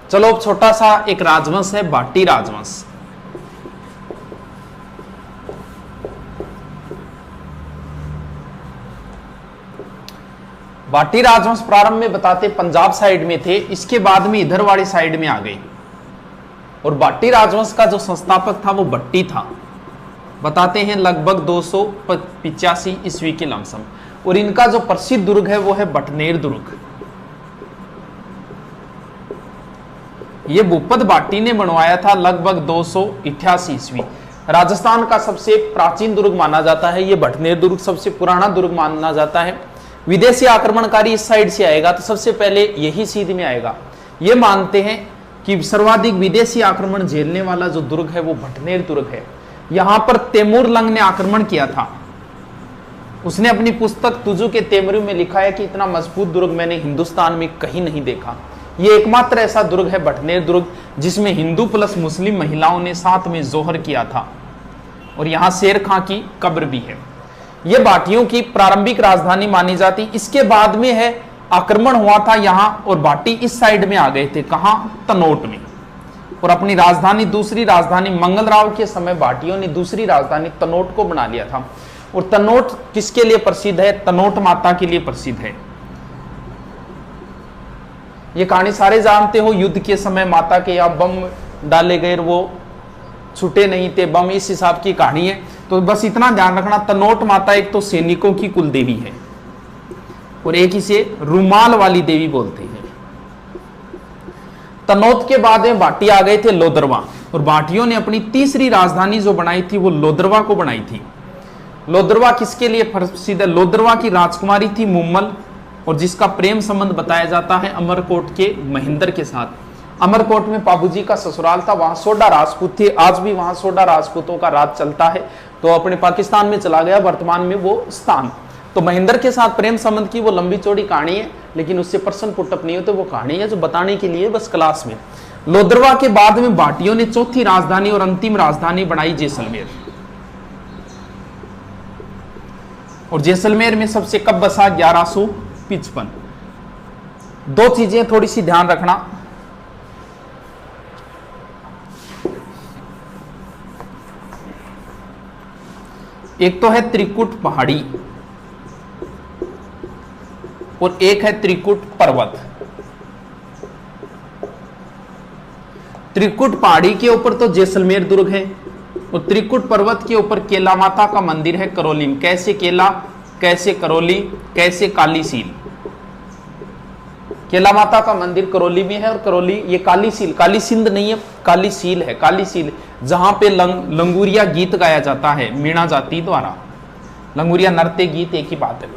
चलो अब छोटा सा एक राजवंश है बाटी राजवंश। बाटी राजवंश प्रारंभ में बताते पंजाब साइड में थे, इसके बाद में इधर वाली साइड में आ गई। और बाटी राजवंश का जो संस्थापक था वो भट्टी था, बताते हैं लगभग 285 ईस्वी के लमसम। और इनका जो प्रसिद्ध दुर्ग है वो है बटनेर दुर्ग। ये भूपत बाटी ने बनवाया था लगभग 288 ईस्वी। राजस्थान का सबसे प्राचीन दुर्ग माना जाता है ये बटनेर दुर्ग, सबसे पुराना दुर्ग माना जाता है। विदेशी आक्रमणकारी इस साइड से आएगा तो सबसे पहले यही सीध में आएगा। ये मानते हैं कि सर्वाधिक विदेशी आक्रमण झेलने वाला जो दुर्ग है वो बटनेर दुर्ग है। यहां पर तैमूर लंग ने आक्रमण किया था। उसने अपनी पुस्तक तुजु के तैमूर में लिखा है कि इतना मजबूत दुर्ग मैंने हिंदुस्तान में कहीं नहीं देखा। ये एकमात्र ऐसा दुर्ग है बटनेर दुर्ग जिसमें हिंदू प्लस मुस्लिम महिलाओं ने साथ में जोहर किया था। और यहां शेर खां की कब्र भी है। यह बाटियों की प्रारंभिक राजधानी मानी जाती। इसके बाद में है आक्रमण हुआ था यहां और बाटी इस साइड में आ गए थे, कहां, तनोट में। और अपनी राजधानी, दूसरी राजधानी मंगलराव के समय बाटियों ने दूसरी राजधानी तनोट को बना लिया था। और तनोट किसके लिए प्रसिद्ध है? तनोट माता के लिए प्रसिद्ध है। ये कहानी सारे जानते हो, युद्ध के समय माता के यहाँ बम डाले गए, वो छूटे नहीं थे बम, इस हिसाब की कहानी है। तो बस इतना ध्यान रखना, तनोट माता एक तो सैनिकों की कुल देवी है और एक इसे रुमाल वाली देवी बोलते हैं। तनोट के बाद में बाटी आ गए थे लोदरवा। और बाटियों ने अपनी तीसरी राजधानी जो बनाई थी वो लोदरवा को बनाई थी। लोदरवा किसके लिए प्रसिद्ध है? लोदरवा की राजकुमारी थी मुम्मल, और जिसका प्रेम संबंध बताया जाता है अमरकोट के महेंद्र के साथ। अमरकोट में बाबूजी का ससुराल था, वहां सोडा राजपूत थे, आज भी वहां सोडा राजपूतों का राज चलता है। तो अपने पाकिस्तान में चला गया वर्तमान में वो स्थान। तो महेंद्र के साथ प्रेम संबंध की वो लंबी चौड़ी कहानी है, लेकिन उससे प्रश्न पुटअप नहीं होते। वो कहानी है जो बताने के लिए बस क्लास में। लोदरवा के बाद में बाटियों ने चौथी राजधानी और अंतिम राजधानी बनाई जैसलमेर। और जैसलमेर में सबसे कब बसा? 1155। दो चीजें थोड़ी सी ध्यान रखना। एक तो है त्रिकुट पहाड़ी और एक है त्रिकुट पर्वत। त्रिकुट पहाड़ी के ऊपर तो जैसलमेर दुर्ग है और त्रिकुट पर्वत के ऊपर केला माता का मंदिर है करौली में। कैसे केला, कैसे करौली, कैसे काली सील। केला माता का मंदिर करौली में है और करौली ये काली सील, काली सिंध नहीं है, काली सील है। काली सील जहां पे लंगूरिया गीत गाया जाता है मीणा जाति द्वारा। लंगूरिया नृत्य गीत एक ही बात है।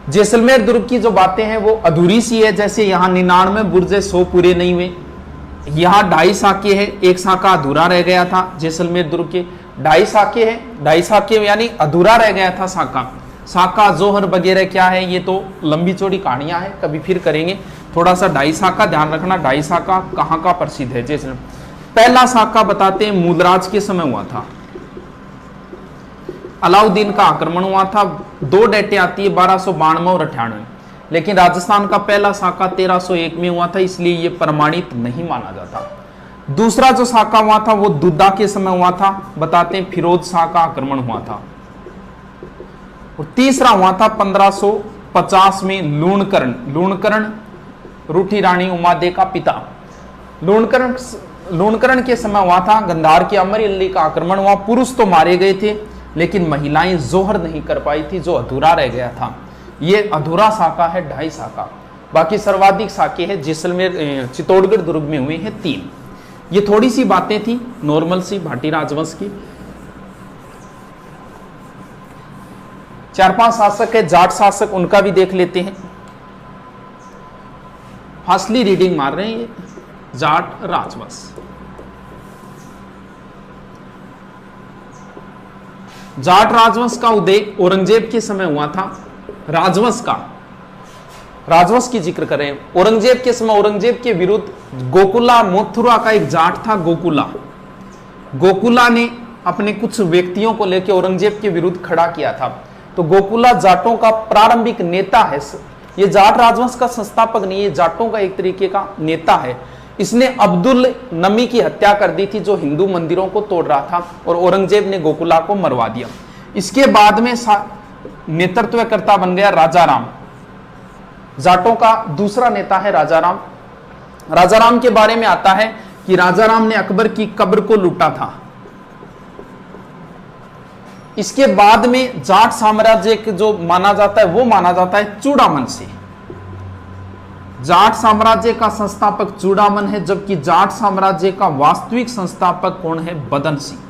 जैसलमेर दुर्ग की जो बातें हैं वो अधूरी सी है। जैसे यहाँ 99 बुर्जे 100 पूरे नहीं हुए। यहाँ 2.5 साके है, एक साका अधूरा रह गया था। जैसलमेर दुर्ग के 2.5 साके है, 2.5 साके यानी अधूरा रह गया था साका। साका जोहर वगैरह क्या है ये तो लंबी चौड़ी कहानियां हैं, कभी फिर करेंगे। थोड़ा सा 2.5 साका ध्यान रखना। 2.5 साका कहाँ का प्रसिद्ध है? जैसे पहला साका बताते हैं मूलराज के समय हुआ था। अलाउद्दीन का आक्रमण हुआ था। 2 डेटें आती है 1292 और 98, लेकिन राजस्थान का पहला साका 1301 में हुआ था, इसलिए यह प्रमाणित नहीं माना जाता। दूसरा जो साका हुआ था वो दुद्दा के समय हुआ था, बताते हैं फिरोज शाह का आक्रमण हुआ था। और तीसरा हुआ था 1550 में लूणकरण। लूणकरण रूठी रानी उमादे का पिता। लूणकरण के समय हुआ था। गंधार के अमर अली का आक्रमण हुआ। पुरुष तो मारे गए थे लेकिन महिलाएं जोहर नहीं कर पाई थी, जो अधूरा रह गया था। ये अधूरा साका है 2.5 साका। बाकी सर्वाधिक साके है जैसलमेर चित्तौड़गढ़ दुर्ग में हुए हैं 3। ये थोड़ी सी बातें थी नॉर्मल सी भाटी राजवंश की। 4-5 शासक है, जाट शासक, उनका भी देख लेते हैं। फासली रीडिंग मार रहे हैं ये जाट राजवंश। जाट राजवंश का उदय औरंगजेब के समय हुआ था। राजवंश की जिक्र करें औरंगजेब के समय, औरंगजेब के विरुद्ध गोकुला मथुरा का एक जाट था गोकुला ने अपने कुछ व्यक्तियों को लेकर औरंगजेब के विरुद्ध खड़ा किया था। तो गोकुला जाटों का प्रारंभिक नेता है ये जाट राजवंश का संस्थापक नहीं, ये जाटों का एक तरीके का नेता है। इसने अब्दुल नमी की हत्या कर दी थी जो हिंदू मंदिरों को तोड़ रहा था, और औरंगजेब ने गोकुला को मरवा दिया। इसके बाद में नेतृत्वकर्ता बन गया राजा राम। जाटों का दूसरा नेता है राजा राम। राजा राम के बारे में आता है कि राजा राम ने अकबर की कब्र को लूटा था। इसके बाद में जाट साम्राज्य के जो माना जाता है वो माना जाता है चूड़ामन से। जाट साम्राज्य का संस्थापक चूड़ामन है, जबकि जाट साम्राज्य का वास्तविक संस्थापक कौन है? बदन सिंह।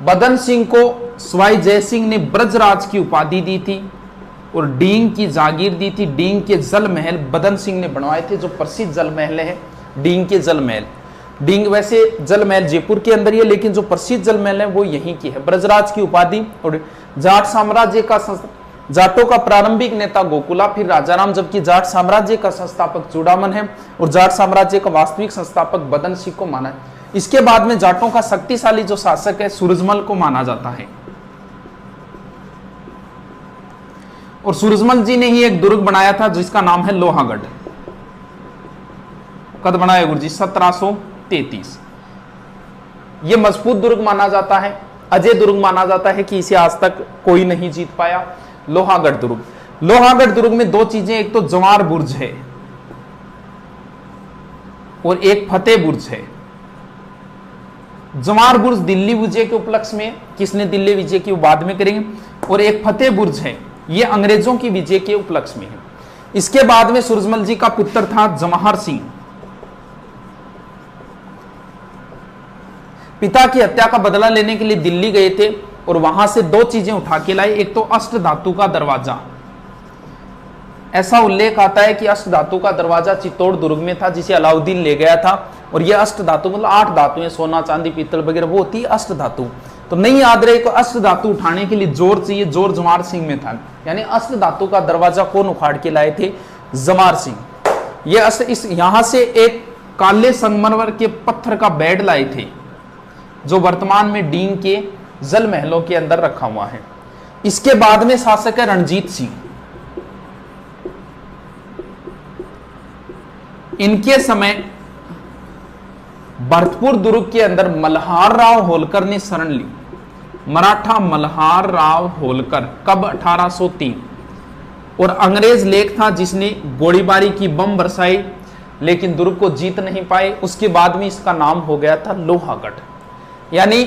बदन सिंह को सवाई जयसिंह ने ब्रजराज की उपाधि दी थी और डींग की जागीर दी थी। डींग के जल महल बदन सिंह ने बनवाए थे, जो प्रसिद्ध जल महल है डींग के जल महल। डींग वैसे जल महल जयपुर के अंदर ही है, लेकिन जो प्रसिद्ध जल महल है वो यहीं की है। ब्रजराज की उपाधि। और जाट साम्राज्य का जाटों का प्रारंभिक नेता गोकुला, फिर राजाराम, जबकि जाट साम्राज्य का संस्थापक चूड़ामन है और जाट साम्राज्य का वास्तविक संस्थापक बदन सिंह को माना है। इसके बाद में जाटों का शक्तिशाली जो शासक है सूरजमल को माना जाता है, और सूरजमल जी ने ही एक दुर्ग बनाया था जिसका नाम है लोहागढ़। कद बनाया गुरु जी? 1733। यह मजबूत दुर्ग माना जाता है, अजय दुर्ग माना जाता है कि इसे आज तक कोई नहीं जीत पाया। लोहागढ़ दुर्ग। लोहागढ़ दुर्ग में दो चीजें, एक तो जवार बुर्ज है और एक फतेह बुर्ज है। जवार बुर्ज दिल्ली विजय के उपलक्ष्य में, किसने दिल्ली विजय की बाद में करेंगे, और एक फतेह बुर्ज है, ये अंग्रेजों की विजय के उपलक्ष्य में है। इसके बाद में सूरजमल जी का पुत्र था जवाहर सिंह। पिता की हत्या का बदला लेने के लिए दिल्ली गए थे और वहां से दो चीजें उठा के लाए। एक तो अष्ट धातु का दरवाजा। ऐसा उल्लेख आता है कि अष्ट धातु का दरवाजा चित्तौड़ दुर्ग में था जिसे अलाउद्दीन ले गया था, और यह अष्ट धातु मतलब 8 धातुएं, सोना चांदी पीतल वगैरह, वो होती है अष्ट धातु। तो नहीं याद रहे, तो अष्ट धातु उठाने के लिए जोर चाहिए, जोर जवाहर सिंह में था। यानी अष्ट धातु का दरवाजा कौन उखाड़ के लाए थे? जवाहर सिंह। ये यहां से एक काले संगमरमर के पत्थर का बेड लाए थे जो वर्तमान में डींग के जल महलों के अंदर रखा हुआ है। इसके बाद में शासक है रणजीत सिंह। इनके समय भरतपुर दुर्ग के अंदर मल्हार राव होलकर ने शरण ली। मराठा मल्हार राव होलकर, कब? 1803। और अंग्रेज लेख था जिसने गोलीबारी की, बम बरसाई, लेकिन दुर्ग को जीत नहीं पाए। उसके बाद में इसका नाम हो गया था लोहागढ़। यानी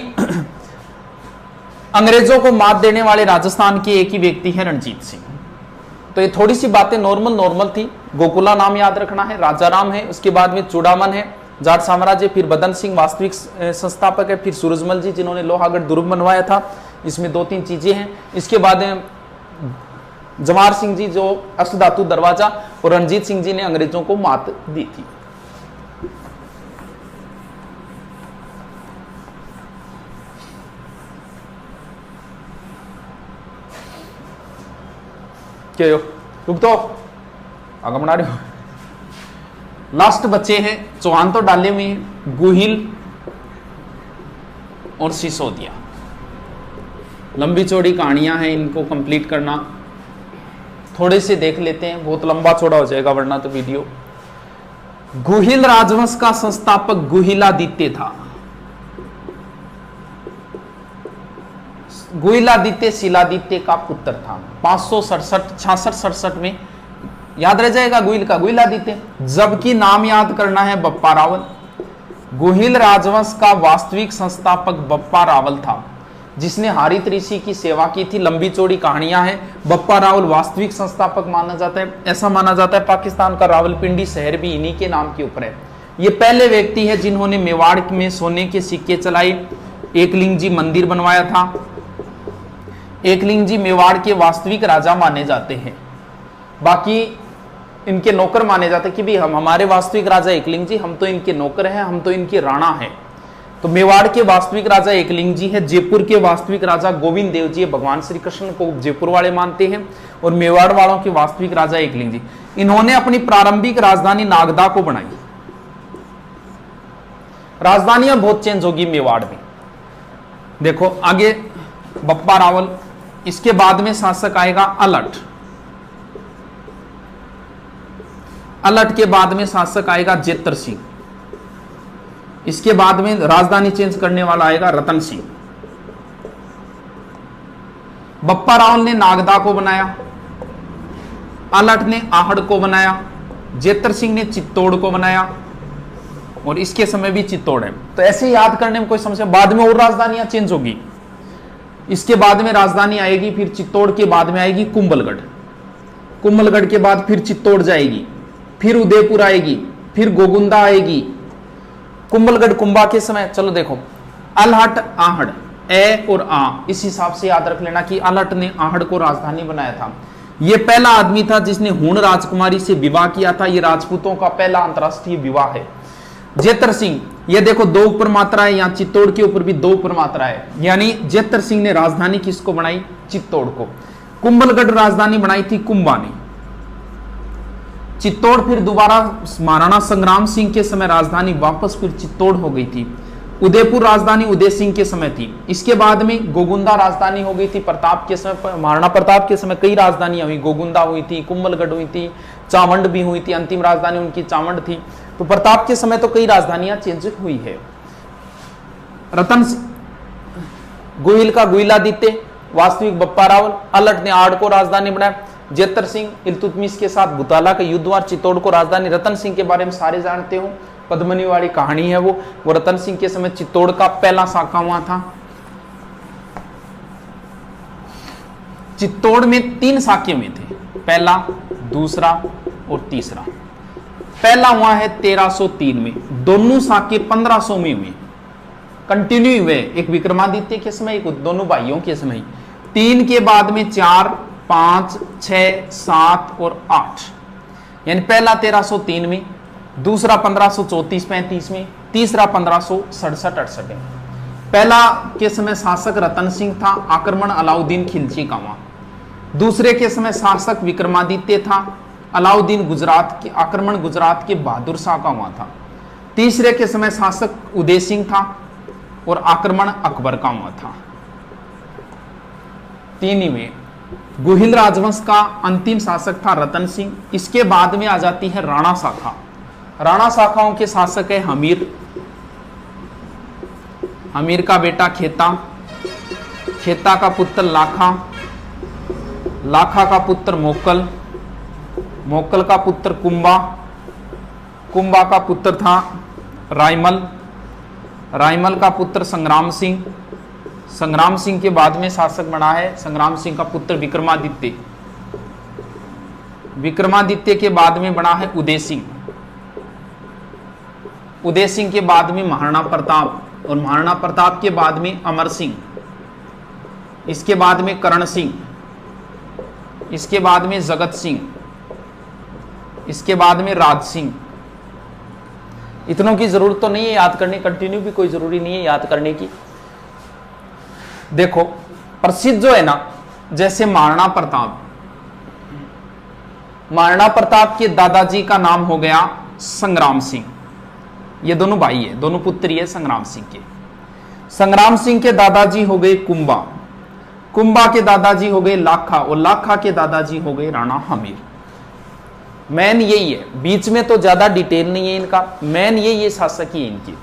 अंग्रेजों को मात देने वाले राजस्थान के एक ही व्यक्ति है रणजीत सिंह। तो ये थोड़ी सी बातें नॉर्मल थी। गोकुला नाम याद रखना है, राजाराम है, उसके बाद में चूड़ामन है जाट साम्राज्य, फिर बदन सिंह वास्तविक संस्थापक है, फिर सूरजमल जी जिन्होंने लोहागढ़ दुर्ग बनवाया था। इसमें 2-3 चीजें हैं। इसके बाद जवाहर सिंह जी जो अष्ट धातु दरवाजा, और रणजीत सिंह जी ने अंग्रेजों को मात दी थी। क्या हो? रुक तो आगे बना रहे हो। लास्ट बच्चे हैं, चौहान तो डाले हुए हैं, गुहिल और सिसोदिया। लंबी चौड़ी कहानियां हैं, इनको कंप्लीट करना। थोड़े से देख लेते हैं, बहुत लंबा चौड़ा हो जाएगा वरना तो वीडियो। गुहिल राजवंश का संस्थापक गुहिलादित्य था। गुहिलादित्य शिलादित्य का पुत्र था। 567 में याद रह जाएगा गुहिल का, गुहिलादित्य। जबकि नाम याद करना है बप्पा रावल। गुहिल राजवंश का वास्तविक संस्थापक बप्पा रावल था, जिसने हारित ऋषि की सेवा की थी। लंबी चौड़ी कहानियां हैं। बप्पा रावल वास्तविक संस्थापक माना जाता है। ऐसा माना जाता है पाकिस्तान का रावलपिंडी शहर भी इन्हीं के नाम के ऊपर है। ये पहले व्यक्ति है जिन्होंने मेवाड़ में सोने के सिक्के चलाए। एकलिंग जी मंदिर बनवाया था। एकलिंग जी मेवाड़ के वास्तविक राजा माने जाते हैं, बाकी इनके नौकर माने जाते हैं कि भी हमारे वास्तविक राजा एकलिंग जी, हम तो इनके नौकर हैं, हम तो इनके राणा हैं। तो मेवाड़ के वास्तविक राजा एकलिंग जी है। जयपुर के वास्तविक राजा गोविंद देव जी, भगवान श्री कृष्ण को जयपुर वाले मानते हैं, और मेवाड़ वालों के वास्तविक राजा एकलिंग जी। इन्होंने अपनी प्रारंभिक राजधानी नागदा को बनाई। राजधानियां बहुत चेंज होगी मेवाड़ में। देखो आगे बप्पा रावल, इसके बाद में शासक आएगा अलट। अलट के बाद में शासक आएगा जेतर सिंह। इसके बाद में राजधानी चेंज करने वाला आएगा रतन सिंह। बप्पा राव ने नागदा को बनाया, अलट ने आहड़ को बनाया, जेतर सिंह ने चित्तौड़ को बनाया, और इसके समय भी चित्तौड़ है। तो ऐसे याद करने में कोई समस्या, बाद में और राजधानियां चेंज होगी। इसके बाद में राजधानी आएगी, फिर चित्तौड़ के बाद में आएगी कुंभलगढ़, कुंभलगढ़ के बाद फिर चित्तौड़ जाएगी, फिर उदयपुर आएगी, फिर गोगुंदा आएगी, कुंभलगढ़ कुंभा के समय। चलो देखो, अलहट आहड़, ए और आ, इस हिसाब से याद रख लेना कि अलहट ने आहड़ को राजधानी बनाया था। यह पहला आदमी था जिसने हूण राजकुमारी से विवाह किया था। यह राजपूतों का पहला अंतरराष्ट्रीय विवाह है। जेतर सिंह, ये देखो 2 ऊपर मात्रा है, यहां चित्तौड़ के ऊपर भी 2 ऊपर मात्रा है, यानी जेतर सिंह ने राजधानी किसको बनाई? चित्तौड़ को। कुंभलगढ़ राजधानी बनाई थी कुंभा ने। चित्तौड़ फिर दोबारा महाराणा संग्राम सिंह के समय राजधानी वापस फिर चित्तौड़ हो गई थी। उदयपुर राजधानी उदय सिंह के समय थी। इसके बाद में गोगुंदा राजधानी हो गई थी प्रताप के समय, महाराणा प्रताप के समय कई राजधानियां हुई, गोगुंदा हुई थी, कुंभलगढ़ हुई थी, चावंड भी हुई थी, अंतिम राजधानी उनकी चावंड थी। तो प्रताप के समय तो कई राजधानियां चेंज हुई है। रतन गोहिल का गोहिलादित्य, वास्तविक बप्पा रावल। अलट ने आड़ को राजधानी बनाया। जेतर सिंह इल्तुतमिश के साथ बुताला का युद्ध हुआ, चित्तौड़ को राजधानी। रतन सिंह के बारे में सारे जानते हो, पद्मनी वाली कहानी है वो रतन सिंह के समय चित्तौड़ का पहला साका हुआ था। चित्तौड़ में 3 साके हुए थे, पहला, दूसरा और तीसरा। पहला हुआ है 1303 में, दोनों साके 1500 में हुए, कंटिन्यू हुए, एक विक्रमादित्य के समय, एक दोनों भाइयों के समय। 3 के बाद में 4, 5, 6, 7 और 8, यानी पहला 1303 में, दूसरा 1534-35 में, तीसरा 1567-68 में। पहला के समय शासक रतन सिंह था, आक्रमण अलाउद्दीन खिलजी का हुआ। दूसरे के समय शासक विक्रमादित्य था, अलाउद्दीन गुजरात के, आक्रमण गुजरात के बहादुर शाह का हुआ था। तीसरे के समय शासक उदय सिंह था और आक्रमण अकबर का हुआ था। 3 में गुहिल राजवंश का अंतिम शासक था रतन सिंह। इसके बाद में आ जाती है राणा शाखा। राणा शाखाओं के शासक है हमीर, हमीर का बेटा खेता, खेता का पुत्र लाखा, लाखा का पुत्र मोक्कल, मोक्कल का पुत्र कुंभा, कुंभा का पुत्र था रायमल, रायमल का पुत्र संग्राम सिंह, संग्राम सिंह के बाद में शासक बना है संग्राम सिंह का पुत्र विक्रमादित्य, विक्रमादित्य के बाद में बना है उदय सिंह, उदय सिंह के बाद में महाराणा प्रताप, और महाराणा प्रताप के बाद में अमर सिंह, इसके बाद में करण सिंह, इसके बाद में जगत सिंह, इसके बाद में राज सिंह। इतनों की जरूरत तो नहीं है याद करने, कंटिन्यू भी कोई जरूरी नहीं है याद करने की। देखो प्रसिद्ध जो है ना, जैसे महाराणा प्रताप, महाराणा प्रताप के दादाजी का नाम हो गया संग्राम सिंह। ये दोनों भाई है, दोनों पुत्र है संग्राम सिंह के। संग्राम सिंह के दादाजी हो गए कुंभा, कुंभा के दादाजी हो गए लाखा, और लाखा के दादाजी हो गए राणा हमीर। मैन यही है, बीच में तो ज्यादा डिटेल नहीं है इनका, मैन ये शासक ही है इनकी।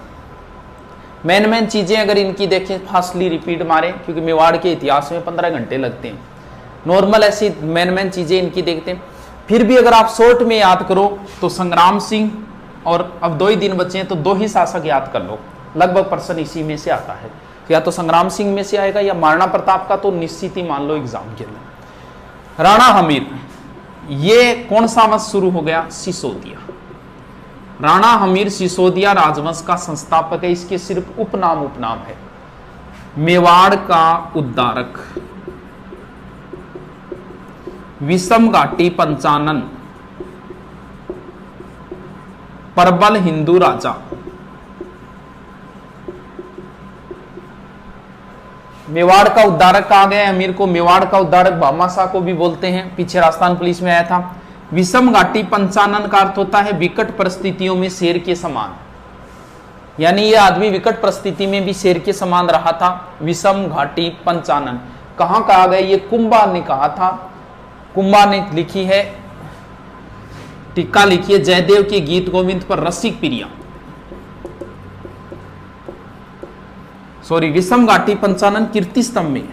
मैन चीजें अगर इनकी देखें, फास्टली रिपीट मारें, क्योंकि मेवाड़ के इतिहास में 15 घंटे लगते हैं। नॉर्मल ऐसी मैन चीजें इनकी देखते हैं। फिर भी अगर आप शॉर्ट में याद करो तो संग्राम सिंह, और अब 2 ही दिन बचे हैं तो 2 ही शासक याद कर लो, लगभग प्रश्न इसी में से आता है। या तो संग्राम सिंह में से आएगा या महाराणा प्रताप का तो निश्चित ही मान लो एग्जाम के लिए। राणा हमीर, ये कौन सा वंश शुरू हो गया? सिसोदिया। राणा हमीर सिसोदिया राजवंश का संस्थापक है। इसके सिर्फ उपनाम है। मेवाड़ का उद्धारक, विषम घाटी पंचानन, प्रबल हिंदू राजा। मेवाड़ का उद्धारक कहा गया है अमीर को। मेवाड़ का उद्धारक भामाशाह को भी बोलते हैं, पीछे राजस्थान पुलिस में आया था। विषम घाटी पंचानन का अर्थ होता है विकट परिस्थितियों में शेर के समान, यानी ये आदमी विकट परिस्थिति में भी शेर के समान रहा था। विषम घाटी पंचानन, कहां कहा गया? ये कुंभा ने कहा था। कुंभा ने लिखी है, टीका लिखी है जयदेव के गीत गोविंद पर रसिक प्रिया, सॉरी विषम घाटी पंचानन कीर्ति स्तंभ में,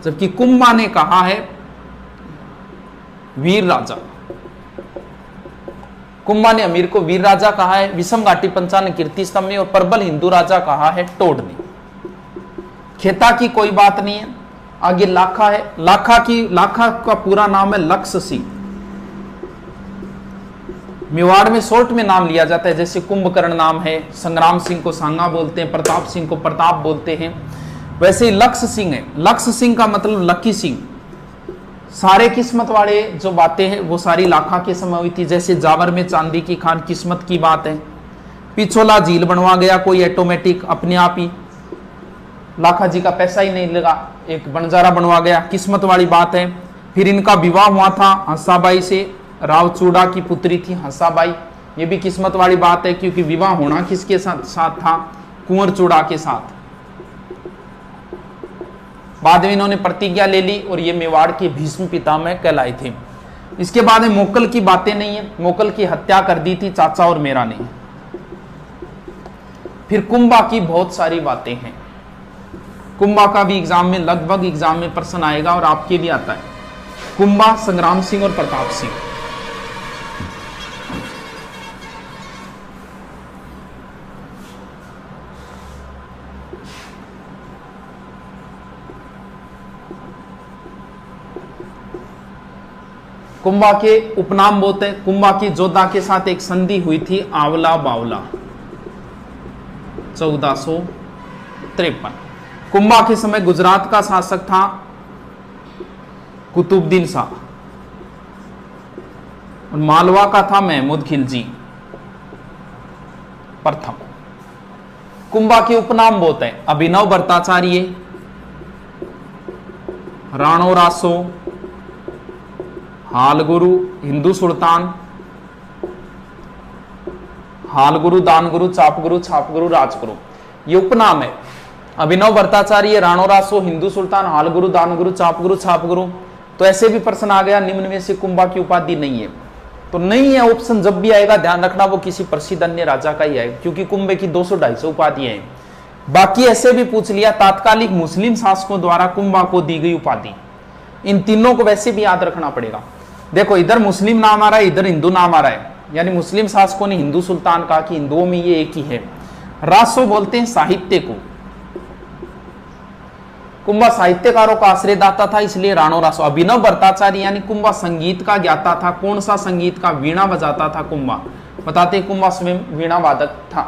जबकि कुंभा ने कहा है वीर राजा। कुंभा ने अमीर को वीर राजा कहा है विषम घाटी पंचानन कीर्ति स्तंभ में, और प्रबल हिंदू राजा कहा है टोड ने। खेता की कोई बात नहीं है। आगे लाखा है। लाखा का पूरा नाम है लक्ष्य सिंह। मेवाड़ में शॉर्ट में नाम लिया जाता है, जैसे कुंभकर्ण नाम है, संग्राम सिंह को सांगा बोलते हैं, प्रताप सिंह को प्रताप बोलते हैं, वैसे ही लक्ष्य सिंह है। लक्ष्य सिंह का मतलब लकी सिंह। सारे किस्मत वाले जो बातें हैं वो सारी लाखा के समय हुई थी, जैसे जावर में चांदी की खान किस्मत की बात है। पिछोला झील बनवा गया कोई ऑटोमेटिक अपने आप ही, लाखा जी का पैसा ही नहीं लगा, एक बंजारा बनवा गया, किस्मत वाली बात है। फिर इनका विवाह हुआ था हंसाबाई से, रावचूड़ा की पुत्री थी हंसाबाई, ये भी किस्मत वाली बात है, क्योंकि विवाह होना किसके साथ था? कुंवर चूड़ा के साथ। बाद में इन्होंने प्रतिज्ञा ले ली और ये मेवाड़ के भीष्म पितामह कहलाए थे। इसके बाद में मोकल की बातें नहीं है, मोकल की हत्या कर दी थी चाचा और मेरा ने। फिर कुंभा की बहुत सारी बातें हैं। कुंभा का भी एग्जाम में लगभग एग्जाम में प्रश्न आएगा और आपके भी आता है। कुंभा, संग्राम सिंह और प्रताप सिंह। कुंभा के उपनाम बोलते हैं। कुंभा की जोधा के साथ एक संधि हुई थी आवला बावला 1453। कुंभा के समय गुजरात का शासक था कुतुबुद्दीन शाह और मालवा का था महमूद खिलजी प्रथम। कुंभा के उपनाम बोलते हैं अभिनव भट्टाचार्य, राणो रासो, हालगुरु, हिंदू सुल्तान, हालगुरु, दानगुरु, चापगुरु, छापगुरु, राजगुरु, ये उपनाम है। अभिनव भट्टाचार्य, राणो रासो, हिंदू सुल्तान, हालगुरु, दानगुरु, चापगुरु, छापगुरु। तो ऐसे भी प्रश्न आ गया निम्न में से कुंभा की उपाधि नहीं है, तो नहीं है ऑप्शन जब भी आएगा ध्यान रखना वो किसी प्रसिद्ध अन्य राजा का ही आएगा, क्योंकि कुंभे की 200-250 उपाधियां हैं। बाकी ऐसे भी पूछ लिया तात्कालिक मुस्लिम शासकों द्वारा कुंभा को दी गई उपाधि, इन तीनों को वैसे भी याद रखना पड़ेगा। देखो इधर मुस्लिम नाम आ रहा है, इधर हिंदू नाम आ रहा है, यानी मुस्लिम शासकों ने हिंदू सुल्तान कहा कि हिंदुओं में ये एक ही है। रासो बोलते हैं साहित्य को, कुंभा साहित्यकारों का आश्रयदाता था, इसलिए राणो रासो। अभिनव भट्टाचार्य यानी कुंभा संगीत का ज्ञाता था। कौन सा संगीत का? वीणा बजाता था कुंभा, बताते कुंभा स्वयं वीणा वादक था।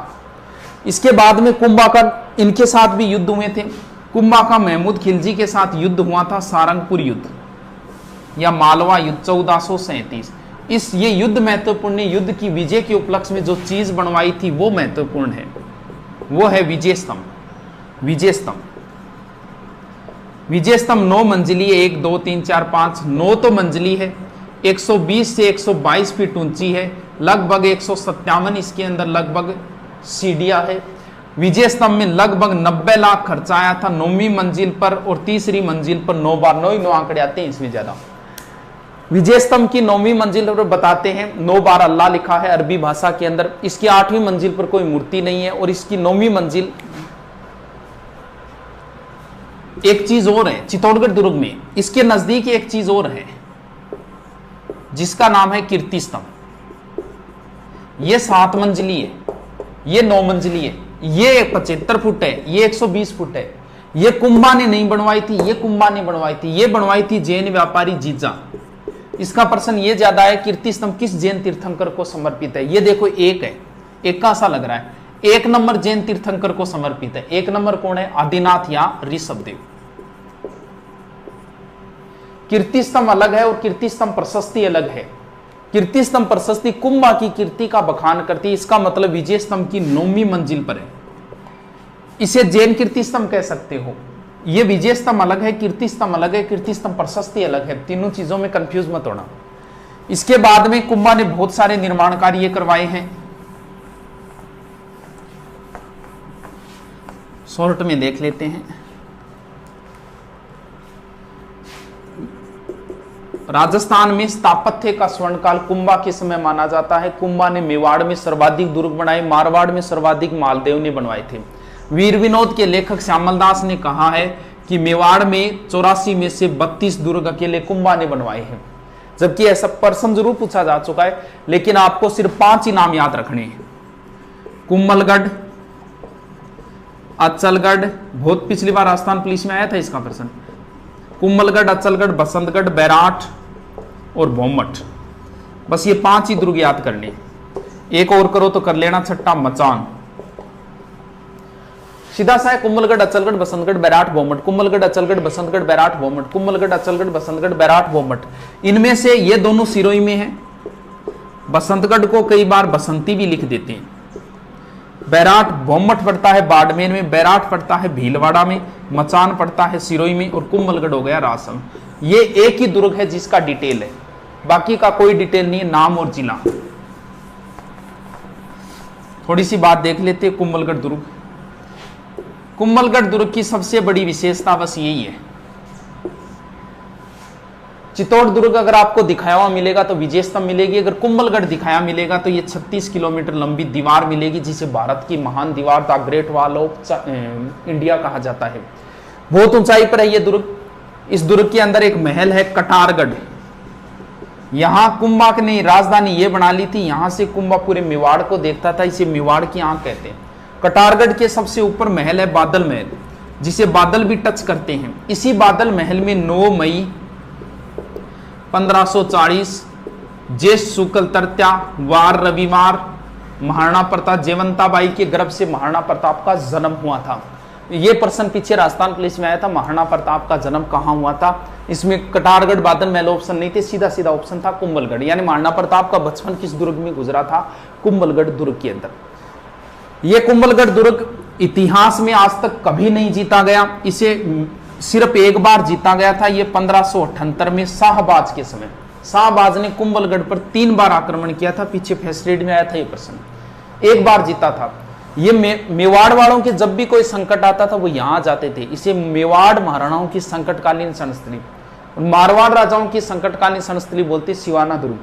इसके बाद में कुंभा का इनके साथ भी युद्ध हुए थे। कुंभा का महमूद खिलजी के साथ युद्ध हुआ था, सारंगपुर युद्ध या मालवा युद्ध 1437। इस ये युद्ध महत्वपूर्ण, युद्ध की विजय के उपलक्ष्य में जो चीज बनवाई थी वो महत्वपूर्ण है, वो है विजय स्तंभ। विजय स्तंभ, विजय स्तंभ 9 मंजिली है, 1 2 3 4 5 9 तो मंजिली है, 120 से 122 फीट ऊंची है, लगभग 157 इसके अंदर लगभग सीढ़ियां है। विजय स्तंभ में लगभग 90 लाख खर्चा आया था 9वीं मंजिल पर, और तीसरी मंजिल पर 9 बार, 9 ही 9 आंकड़े आते हैं इसमें ज्यादा। विजय स्तंभ की 9वीं मंजिल पर बताते हैं 9 बार अल्लाह लिखा है अरबी भाषा के अंदर। इसकी 8वीं मंजिल पर कोई मूर्ति नहीं है, और इसकी 9वीं मंजिल एक चीज और है चित्तौड़गढ़ दुर्ग में, इसके नजदीक एक चीज और है जिसका नाम है कीर्ति स्तंभ। ये 7 मंजिली है, ये 9 मंजिली है, ये 75 फुट है, ये 120 फुट है। ये कुंभा ने नहीं बनवाई थी, ये कुंभा ने बनवाई थी, ये बनवाई थी जैन व्यापारी जीजा। इसका प्रश्न ये ज्यादा है कीर्ति स्तंभ किस जैन तीर्थंकर को समर्पित है? ये देखो एक है, एक का सा लग रहा है, 1 नंबर जैन तीर्थंकर को समर्पित है। 1 नंबर कौन है? आदिनाथ या ऋषभदेव। कीर्ति स्तंभ अलग है और कीर्ति स्तंभ प्रशस्ति अलग है। कीर्ति स्तंभ प्रशस्ति कुंभा की कीर्ति का बखान करती है, इसका मतलब विजय स्तंभ की 9वीं मंजिल पर है, इसे जैन कीर्ति स्तंभ कह सकते हो। ये विजय स्तंभ अलग है, कीर्ति स्तंभ अलग है, कीर्ति स्तंभ प्रशस्ति अलग है, तीनों चीजों में कंफ्यूज मत होना। इसके बाद में कुंभा ने बहुत सारे निर्माण कार्य करवाए हैं। शॉर्ट में देख लेते हैं। राजस्थान में स्थापत्य का स्वर्णकाल कुंभा के समय माना जाता है। कुंभा ने मेवाड़ में सर्वाधिक दुर्ग बनाए, मारवाड़ में सर्वाधिक मालदेव ने बनवाए थे। वीर विनोद के लेखक श्यामल दास ने कहा है कि मेवाड़ में 84 में से 32 दुर्ग अकेले कुंभा ने बनवाए हैं, जबकि ऐसा प्रश्न जरूर पूछा जा चुका है, लेकिन आपको सिर्फ 5 ही नाम याद रखने हैं। कुंभलगढ़, अचलगढ़, बहुत पिछली बार राजस्थान पुलिस में आया था इसका प्रश्न। कुंभलगढ़, अचलगढ़, बसंतगढ़, बैराट और भौमठ, बस ये 5 ही दुर्ग याद करने। एक और करो तो कर लेना, छठा मचान। सीधा सा है, कुंभलगढ़, अचलगढ़, बसंतगढ़, बैराट, भौमठ। कुंभलगढ़, अचलगढ़, बसंतगढ़, बैराट, भौमठ। कुंभलगढ़, अचलगढ़, बसंतगढ़, बैराट, भौमठ। इनमें से ये दोनों सिरोही में है। बसंतगढ़ को कई बार बसंती भी लिख देते हैं। बैराट, भौमठ पड़ता है बाड़मेर में, बैराट पड़ता है भीलवाड़ा में, मचान पड़ता है सिरोही में, और कुंभलगढ़ हो गया रासम। ये एक ही दुर्ग है जिसका डिटेल है, बाकी का कोई डिटेल नहीं है, नाम और जिला। थोड़ी सी बात देख लेते हैं कुंभलगढ़ दुर्ग। कुंभलगढ़ दुर्ग की सबसे बड़ी विशेषता बस यही है। चित्तौड़ दुर्ग अगर आपको दिखाया हुआ मिलेगा तो विजय स्तंभ मिलेगी, अगर कुंभलगढ़ दिखाया मिलेगा तो ये 36 किलोमीटर लंबी दीवार मिलेगी, जिसे भारत की महान दीवार the great wall of India कहा जाता है। बहुत ऊंचाई पर है ये दुर्ग। इस दुर्ग के अंदर एक महल है कटारगढ़। यहां कुंभा ने राजधानी ये बना ली थी, यहां से कुंभा पूरे मेवाड़ को देखता था, इसे मेवाड़ की आंख कहते हैं। कटारगढ़ के सबसे ऊपर महल है बादल महल, जिसे बादल भी टच करते हैं। इसी बादल महल में 9 मई 1540 ज्येष्ठ शुक्ल तृतीया वार रविवार महाराणा प्रताप जयवंताबाई के गर्भ से महाराणा प्रताप का जन्म हुआ था। ये प्रश्न पीछे राजस्थान पुलिस में आया था, महाराणा प्रताप का जन्म कहां हुआ था। इसमें कटारगढ़ बादल महल ऑप्शन नहीं थे, सीधा सीधा ऑप्शन था कुंभलगढ़। यानी महाराणा प्रताप का बचपन किस दुर्ग में गुजरा था? कुंभलगढ़ दुर्ग के अंदर। यह कुंभलगढ़ दुर्ग इतिहास में आज तक कभी नहीं जीता गया, इसे सिर्फ एक बार जीता गया था। यह 1578 में शाहबाज के समय। शाहबाज ने कुंभलगढ़ पर 3 बार आक्रमण किया था। पीछे फर्स्ट रेड में आया था ये प्रश्न। एक बार जीता था। ये मेवाड़ वालों के जब भी कोई संकट आता था वो यहां जाते थे। इसे मेवाड़ महाराणाओं की संकटकालीन रणस्थली, मारवाड़ राजाओं की संकटकालीन रणस्थली बोलते सिवाना दुर्ग।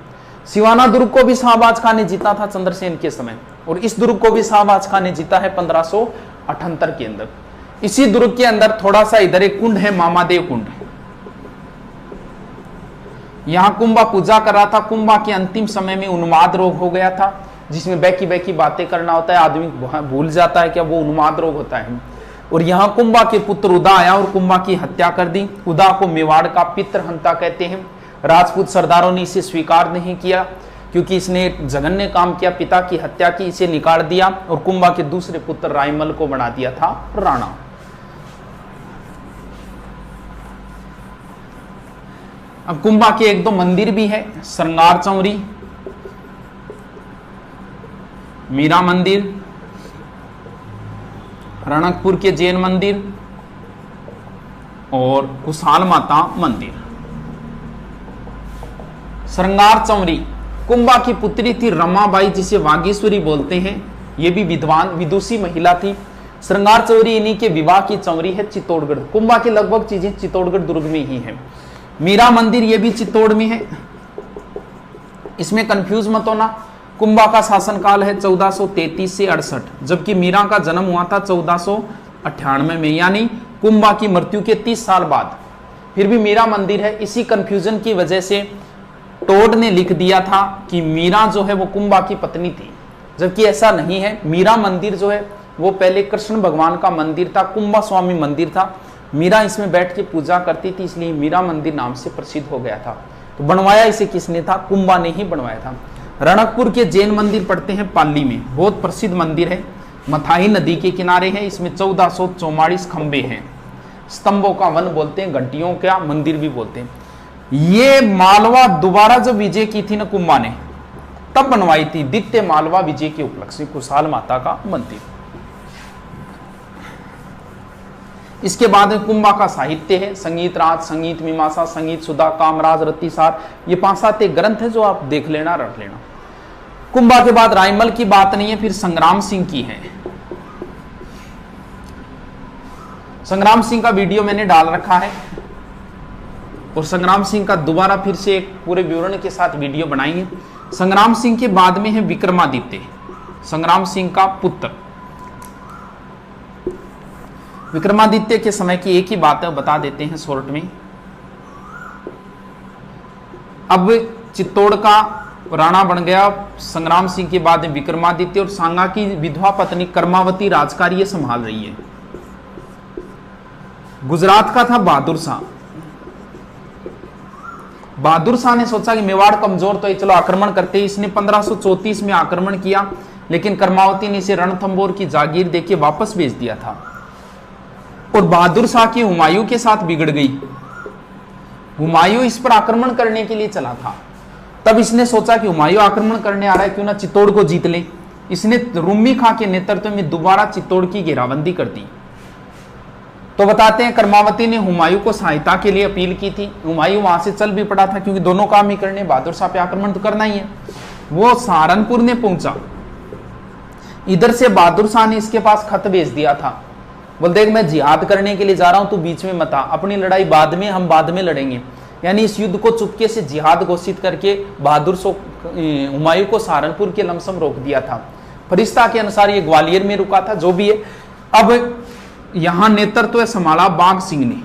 सिवाना दुर्ग को भी शाहबाज खान ने जीता था चंद्रसेन के समय, और इस दुर्ग को भी शाहबाज खान ने जीता है 1578 के अंदर। इसी दुर्ग के अंदर थोड़ा सा इधर एक कुंड है, मामादेव कुंड। यहां कुंभा पूजा कर रहा था। कुंभा के अंतिम समय में उन्माद रोग हो गया था, जिसमें बैकी बैकी बातें करना होता है, आदमी भूल जाता है कि वो उन्माद रोग होता है। और यहां कुंभा के पुत्र उदा आया और कुंभा की हत्या कर दी। उदा को मेवाड़ का पितृहंता कहते हैं। राजपूत सरदारों ने इसे स्वीकार नहीं किया क्योंकि इसने जघन्य काम किया, पिता की हत्या की, इसे निकाल दिया और कुंभा के दूसरे पुत्र रायमल को बना दिया था राणा। अब कुंभा के 1-2 मंदिर भी है, श्रृंगार चौरी, मीरा मंदिर, रणकपुर के जैन मंदिर और कुशाल माता मंदिर। श्रृंगार चौरी कुंभा की पुत्री थी रमाबाई, जिसे वागीश्वरी बोलते हैं। यह भी विद्वान विदुषी महिला थी। श्रृंगार चौरी इन्हीं के विवाह की चौरी है चित्तौड़गढ़। कुंभा की लगभग चीजें चित्तौड़गढ़ दुर्ग में ही है। मीरा मंदिर ये भी चित्तौड़ में है, इसमें कंफ्यूज मत होना। कुंभा का शासनकाल है 1433 से 68, जबकि मीरा का जन्म हुआ था 1498 में, यानी कुंभा की मृत्यु के 30 साल बाद। फिर भी मीरा मंदिर है। इसी कंफ्यूजन की वजह से टोड ने लिख दिया था कि मीरा जो है वो कुंभा की पत्नी थी, जबकि ऐसा नहीं है। मीरा मंदिर जो है वो पहले कृष्ण भगवान का मंदिर था, कुंभा स्वामी मंदिर था। मीरा इसमें बैठ के पूजा करती थी, इसलिए मीरा मंदिर नाम से प्रसिद्ध हो गया था। तो बनवाया इसे किसने था? कुंभा ने ही बनवाया था। रणकपुर के जैन मंदिर पड़ते हैं पाली में, बहुत प्रसिद्ध मंदिर है, मथाही नदी के किनारे है। इसमें 1444 खंबे हैं, स्तंभों का वन बोलते हैं, घंटियों का मंदिर भी बोलते हैं। ये मालवा दोबारा जब विजय की थी ना कुंभा ने, तब बनवाई थी द्वितीय मालवा विजय के उपलक्ष्य कुशाल माता का मंदिर। इसके बाद में कुंभा का साहित्य है, संगीत राज, संगीत मीमांसा, संगीत सुधा, कामराज, रतिसार, ये 5-7 ग्रंथ है जो आप देख लेना, रट लेना। कुंभा के बाद रायमल की बात नहीं है, फिर संग्राम सिंह की है। संग्राम सिंह का वीडियो मैंने डाल रखा है और संग्राम सिंह का दोबारा फिर से एक पूरे विवरण के साथ वीडियो बनाएंगे। संग्राम सिंह के बाद में है विक्रमादित्य, संग्राम सिंह का पुत्र। विक्रमादित्य के समय की एक ही बात है, बता देते हैं शॉर्ट में। अब चित्तौड़ का राणा बन गया संग्राम सिंह के बाद विक्रमादित्य, और सांगा की विधवा पत्नी कर्मावती राजकार्य ये संभाल रही है। गुजरात का था बहादुर शाह। बहादुर शाह ने सोचा कि मेवाड़ कमजोर तो है, चलो आक्रमण करते हैं। इसने 1534 में आक्रमण किया, लेकिन कर्मावती ने इसे रणथंबोर की जागीर देके वापस भेज दिया था और बहादुर शाह की हुमायूं के साथ बिगड़ गई। हुमायूं इस पर आक्रमण करने के लिए चला था। तब इसने सोचा कि हुमायूं आक्रमण करने आ रहा है, क्यों ना चित्तौड़ को जीत ले। इसने रूमी खां के नेतृत्व में दोबारा चित्तौड़ की घेराबंदी कर दी। तो बताते हैं कर्मावती ने हुमायूं को सहायता के लिए अपील की थी। हुमायूं वहां से चल भी पड़ा था, क्योंकि दोनों काम ही करने, बहादुर शाह पे आक्रमण तो करना ही है। वो सहारनपुर ने पहुंचा। इधर से बहादुर शाह ने इसके पास खत भेज दिया था, बोल देख मैं जिहाद करने के लिए जा रहा हूं, तू बीच में मत आ, अपनी लड़ाई बाद में, हम बाद में लड़ेंगे। यानी इस युद्ध को चुपके से जिहाद घोषित करके बहादुर हुमायूं को सहारनपुर के लमसम रोक दिया था। फरिश्ता के अनुसार ये ग्वालियर में रुका था, जो भी है। अब यहां नेतृत्व संभाला बाघ सिंह ने।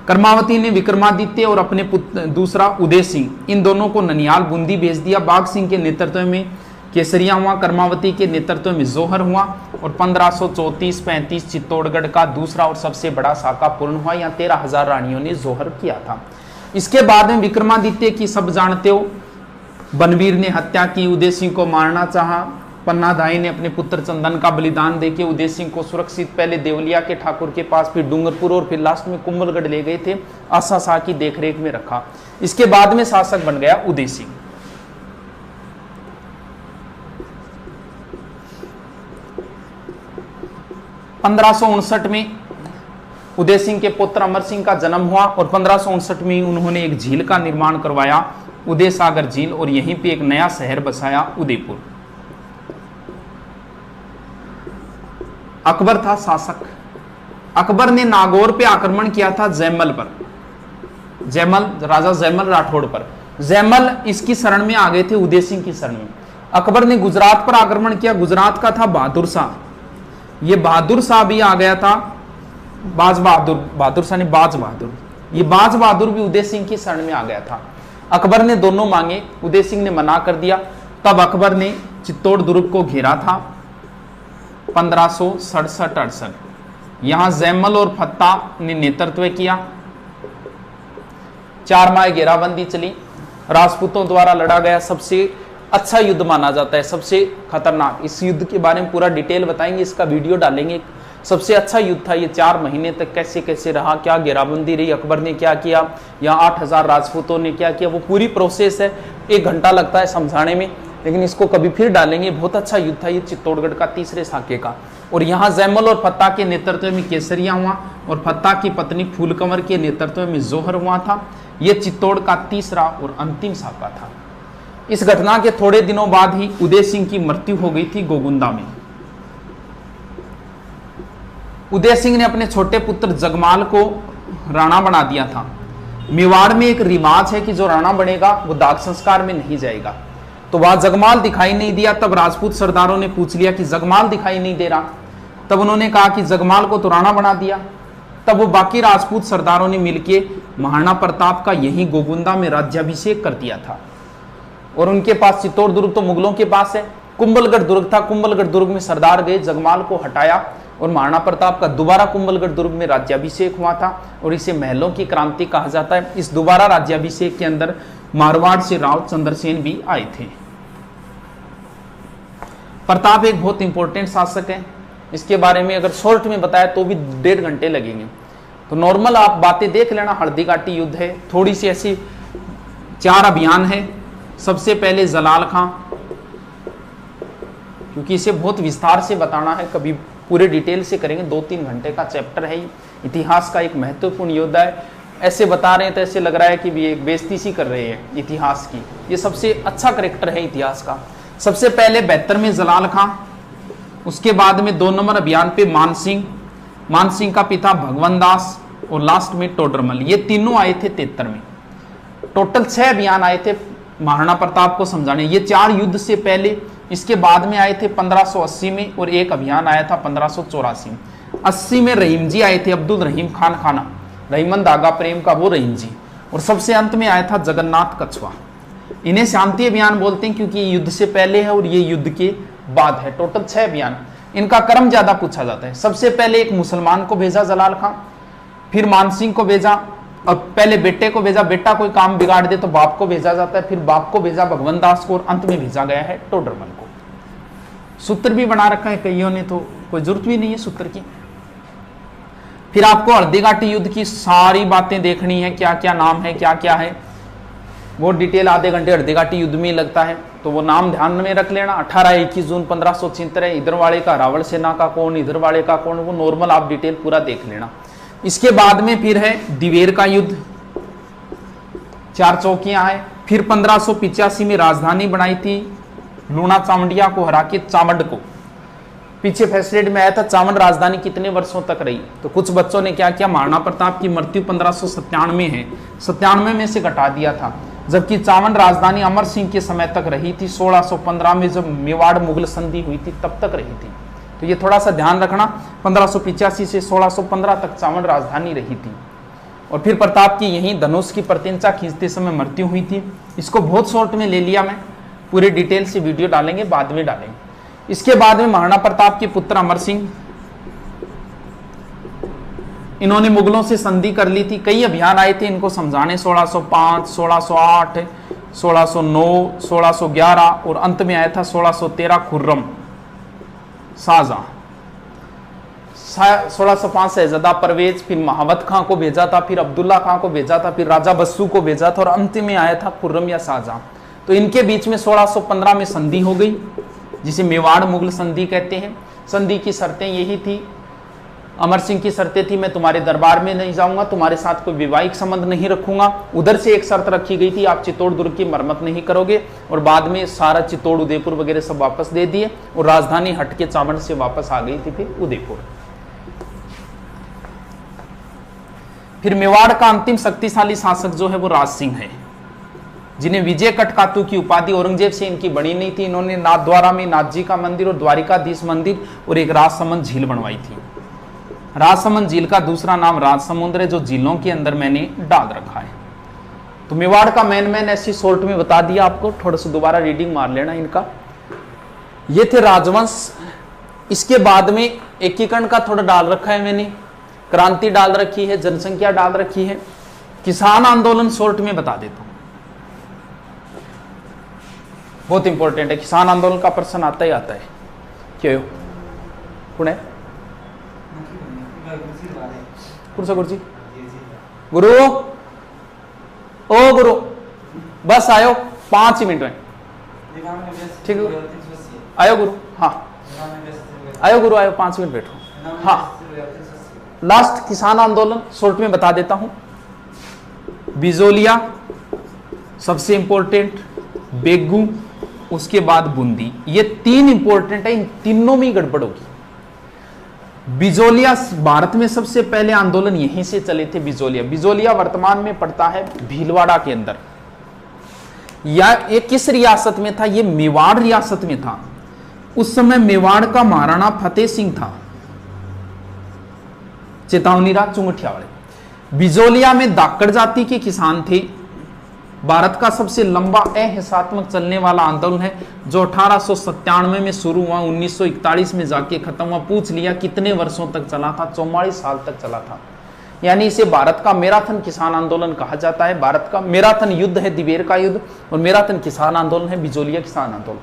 कर्मावती ने विक्रमादित्य और अपने पुत्र दूसरा उदय सिंह, इन दोनों को ननियाल बूंदी भेज दिया। बाघ सिंह के नेतृत्व में केसरिया हुआ, कर्मावती के नेतृत्व में जोहर हुआ और 1534-35 चित्तौड़गढ़ का दूसरा और सबसे बड़ा साका पूर्ण हुआ। यहाँ 13,000 रानियों ने जोहर किया था। इसके बाद में विक्रमादित्य की सब जानते हो, बनवीर ने हत्या की, उदय सिंह को मारना चाहा। पन्नाधाई ने अपने पुत्र चंदन का बलिदान देके उदय सिंह को सुरक्षित पहले देवलिया के ठाकुर के पास, फिर डूंगरपुर और फिर लास्ट में कुंभलगढ़ ले गए थे। आशा शाह की देखरेख में रखा। इसके बाद में शासक बन गया उदय सिंह। (1559) में उदय सिंह के पुत्र अमर सिंह का जन्म हुआ और 1559 में उन्होंने एक झील का निर्माण करवाया, उदय सागर झील, और यहीं पे एक नया शहर बसाया, उदयपुर। अकबर था शासक। अकबर ने नागौर पे आक्रमण किया था जयमल पर, राजा जयमल राठौड़ पर। जयमल इसकी शरण में आ गए थे, उदय सिंह की शरण में। अकबर ने गुजरात पर आक्रमण किया। गुजरात का था बहादुर शाह। ये बहादुर शाह भी आ गया था, बहादुर शाह ने बाज बहादुर, ये बाज बहादुर भी उदय सिंह की शरण में आ गया था। अकबर ने दोनों मांगे, उदय सिंह ने मना कर दिया। तब अकबर ने चित्तौड़ दुर्ग को घेरा था 1567-68। यहां जैमल और फत्ता ने नेतृत्व किया। 4 माह घेराबंदी चली, राजपूतों द्वारा लड़ा गया सबसे अच्छा युद्ध माना जाता है, सबसे खतरनाक। इस युद्ध के बारे में पूरा डिटेल बताएंगे, इसका वीडियो डालेंगे। सबसे अच्छा युद्ध था ये। 4 महीने तक कैसे कैसे रहा, क्या घेराबंदी रही, अकबर ने क्या किया, यहाँ 8000 राजपूतों ने क्या किया, वो पूरी प्रोसेस है। 1 घंटा लगता है समझाने में, लेकिन इसको कभी फिर डालेंगे। बहुत अच्छा युद्ध था ये चित्तौड़गढ़ का, तीसरे साके का। और यहाँ जैमल और फत्ता के नेतृत्व में केसरिया हुआ और फत्ता की पत्नी फूलकंवर के नेतृत्व में जोहर हुआ था। ये चित्तौड़ का तीसरा और अंतिम साका था। इस घटना के थोड़े दिनों बाद ही उदय सिंह की मृत्यु हो गई थी गोगुंदा में। उदय सिंह ने अपने छोटे पुत्र जगमाल को राणा बना दिया था। मेवाड़ में एक रिवाज है कि जो राणा बनेगा वो दाग संस्कार में नहीं जाएगा। तो वहां जगमाल दिखाई नहीं दिया। तब राजपूत सरदारों ने पूछ लिया कि जगमाल दिखाई नहीं दे रहा। तब उन्होंने कहा कि जगमाल को तो राणा बना दिया। तब वो बाकी राजपूत सरदारों ने मिलकर महाराणा प्रताप का यही गोगुंदा में राज्याभिषेक कर दिया था। और उनके पास चित्तौड़ दुर्ग तो मुगलों के पास है, कुंभलगढ़ दुर्ग था। कुंभलगढ़ दुर्ग में सरदार गए, जगमाल को हटाया और महाराणा प्रताप का दोबारा कुंभलगढ़ दुर्ग में राज्याभिषेक हुआ था। और इसे महलों की क्रांति कहा जाता है। इस दोबारा राज्याभिषेक के अंदर मारवाड़ से राव चंद्रसेन भी आए थे। प्रताप एक बहुत इंपॉर्टेंट शासक है। इसके बारे में अगर शॉर्ट में बताया तो भी 1.5 घंटे लगेंगे। तो नॉर्मल आप बातें देख लेना। हल्दी घाटी युद्ध है, थोड़ी सी ऐसी 4 अभियान है। सबसे पहले जलाल खां, क्योंकि इसे बहुत विस्तार से बताना है, कभी पूरे डिटेल से करेंगे। 2-3 घंटे का चैप्टर है। इतिहास का एक महत्वपूर्ण योद्धा है। ऐसे बता रहे हैं तो ऐसे लग रहा है कि भी एक बेइज्जती सी कर रहे हैं इतिहास की। ये सबसे अच्छा करेक्टर है इतिहास का। सबसे पहले 72 में जलाल खां, उसके बाद में 2 नंबर अभियान पे मान सिंह, मान सिंह का पिता भगवान दास और लास्ट में टोडरमल, ये तीनों आए थे 73 में। टोटल 6 अभियान आए थे महाराणा प्रताप को समझाने। ये 4 युद्ध से पहले, इसके बाद में आए थे 1580 में, और एक अभियान आया था 1584 में। 80 में रहीम जी आए थे, अब्दुल रहीम खान खाना, रहीमन धागा प्रेम का वो रहीम जी। और सबसे अंत में आया था जगन्नाथ कछुआ। इन्हें शांति अभियान बोलते हैं क्योंकि ये युद्ध से पहले है और ये युद्ध के बाद है। टोटल 6 अभियान। इनका क्रम ज्यादा पूछा जाता है। सबसे पहले एक मुसलमान को भेजा जलाल खां, फिर मानसिंह को भेजा, अब पहले बेटे को भेजा, बेटा कोई काम बिगाड़ दे तो बाप को भेजा जाता है, फिर बाप को भेजा भगवान दास को, और अंत में भेजा गया है टोडरमल को। सूत्र भी बना रखा है कईयों ने, तो कोई जरूरत भी नहीं है सूत्र की। फिर आपको हल्दीघाटी युद्ध की सारी बातें देखनी है, क्या क्या नाम है, क्या क्या है, वो डिटेल आधे घंटे हल्दीघाटी युद्ध में लगता है, तो वो नाम ध्यान में रख लेना। 18-21 जून 1576, इधर वाले का रावण सेना का कौन, इधर वाले का कौन, वो नॉर्मल आप डिटेल पूरा देख लेना। इसके बाद में फिर है दिवेर का युद्ध, 4 चौकियां हैं। फिर 1585 में राजधानी बनाई थी, लूणा चावंडिया को हरा के चावंड को। पीछे फैसलेट में आया था चावंड राजधानी कितने वर्षों तक रही, तो कुछ बच्चों ने क्या किया, महाराणा प्रताप की मृत्यु 1597 है, 97 में से घटा दिया था, जबकि चावंड राजधानी अमर सिंह के समय तक रही थी। 1615 में जब मेवाड़ मुगल संधि हुई थी तब तक रही थी, तो ये थोड़ा सा ध्यान रखना। 1585 से 1615 तक चावंड राजधानी रही थी। और फिर प्रताप की यहीं धनुष की प्रत्यंचा खींचते समय मृत्यु हुई थी। इसको बहुत शॉर्ट में ले लिया मैं, पूरे डिटेल से वीडियो डालेंगे, बाद में डालेंगे। इसके बाद में महाराणा प्रताप के पुत्र अमर सिंह, इन्होंने मुगलों से संधि कर ली थी। कई अभियान आए थे इनको समझाने, 1605, 1608, 1609, 1611 और अंत में आया था 1613 खुर्रम शाहजहां। 1605 शहजादा परवेज, फिर महावत खां को भेजा था, फिर अब्दुल्ला खां को भेजा था, फिर राजा बस्सू को भेजा था, और अंत में आया था खुर्रम या शाहजहां। तो इनके बीच में 1615 में संधि हो गई, जिसे मेवाड़ मुगल संधि कहते हैं। संधि की शर्तें यही थी, अमर सिंह की शर्तें थी, मैं तुम्हारे दरबार में नहीं जाऊंगा, तुम्हारे साथ कोई वैवाहिक संबंध नहीं रखूंगा। उधर से एक शर्त रखी गई थी, आप चित्तौड़ दुर्ग की मरम्मत नहीं करोगे, और बाद में सारा चित्तौड़ उदयपुर वगैरह सब वापस दे दिए, और राजधानी हट के चावंड से वापस आ गई थी फिर उदयपुर। फिर मेवाड़ का अंतिम शक्तिशाली शासक जो है वो राज सिंह है, जिन्हें विजय कटकातू की उपाधि औरंगजेब से इनकी बड़ी नहीं थी। इन्होंने नाथद्वारा में नाथ जी का मंदिर और द्वारिकाधीश मंदिर और एक राजसमंद झील बनवाई थी। राजसमंद झील का दूसरा नाम राजसमुद्र है, जो झीलों के अंदर मैंने डाल रखा है। तो मेवाड़ का मैन ऐसी शॉर्ट में बता दिया आपको, थोड़ा सा दोबारा रीडिंग मार लेना इनका। ये थे राजवंश। इसके बाद में एकीकरण का थोड़ा डाल रखा है मैंने, क्रांति डाल रखी है, जनसंख्या डाल रखी है, किसान आंदोलन शॉर्ट में बता देता हूं, बहुत इंपॉर्टेंट है। किसान आंदोलन का प्रश्न आता ही आता है। क्यों पुणे गुरु गुरु ओ गुरु बस आयो 5 मिनट में, ठीक है आयो गुरु, हाँ आयो गुरु आयो, 5 मिनट बैठो। हाँ लास्ट किसान आंदोलन शॉर्ट में बता देता हूं। बिजोलिया सबसे इंपॉर्टेंट, बेगू, उसके बाद बूंदी, ये 3 इंपॉर्टेंट है। इन तीनों में गड़बड़ होगी। बिजोलिया भारत में सबसे पहले आंदोलन यहीं से चले थे। बिजोलिया वर्तमान में पड़ता है भीलवाड़ा के अंदर। या ये किस रियासत में था? ये मेवाड़ रियासत में था। उस समय मेवाड़ का महाराणा फतेह सिंह था, चेतावनी राज चुंगठिया वाले। बिजोलिया में दाकड़ जाति के किसान थे। भारत का सबसे लंबा अहिंसात्मक चलने वाला आंदोलन है, जो 1897 में शुरू हुआ, 1941 में जाके खत्म हुआ। पूछ लिया कितने वर्षों तक चला था? 44 साल तक चला था। यानी इसे भारत का मैराथन किसान आंदोलन कहा जाता है। भारत का मैराथन युद्ध है दिवेर का युद्ध, और मैराथन किसान आंदोलन है बिजोलिया किसान आंदोलन।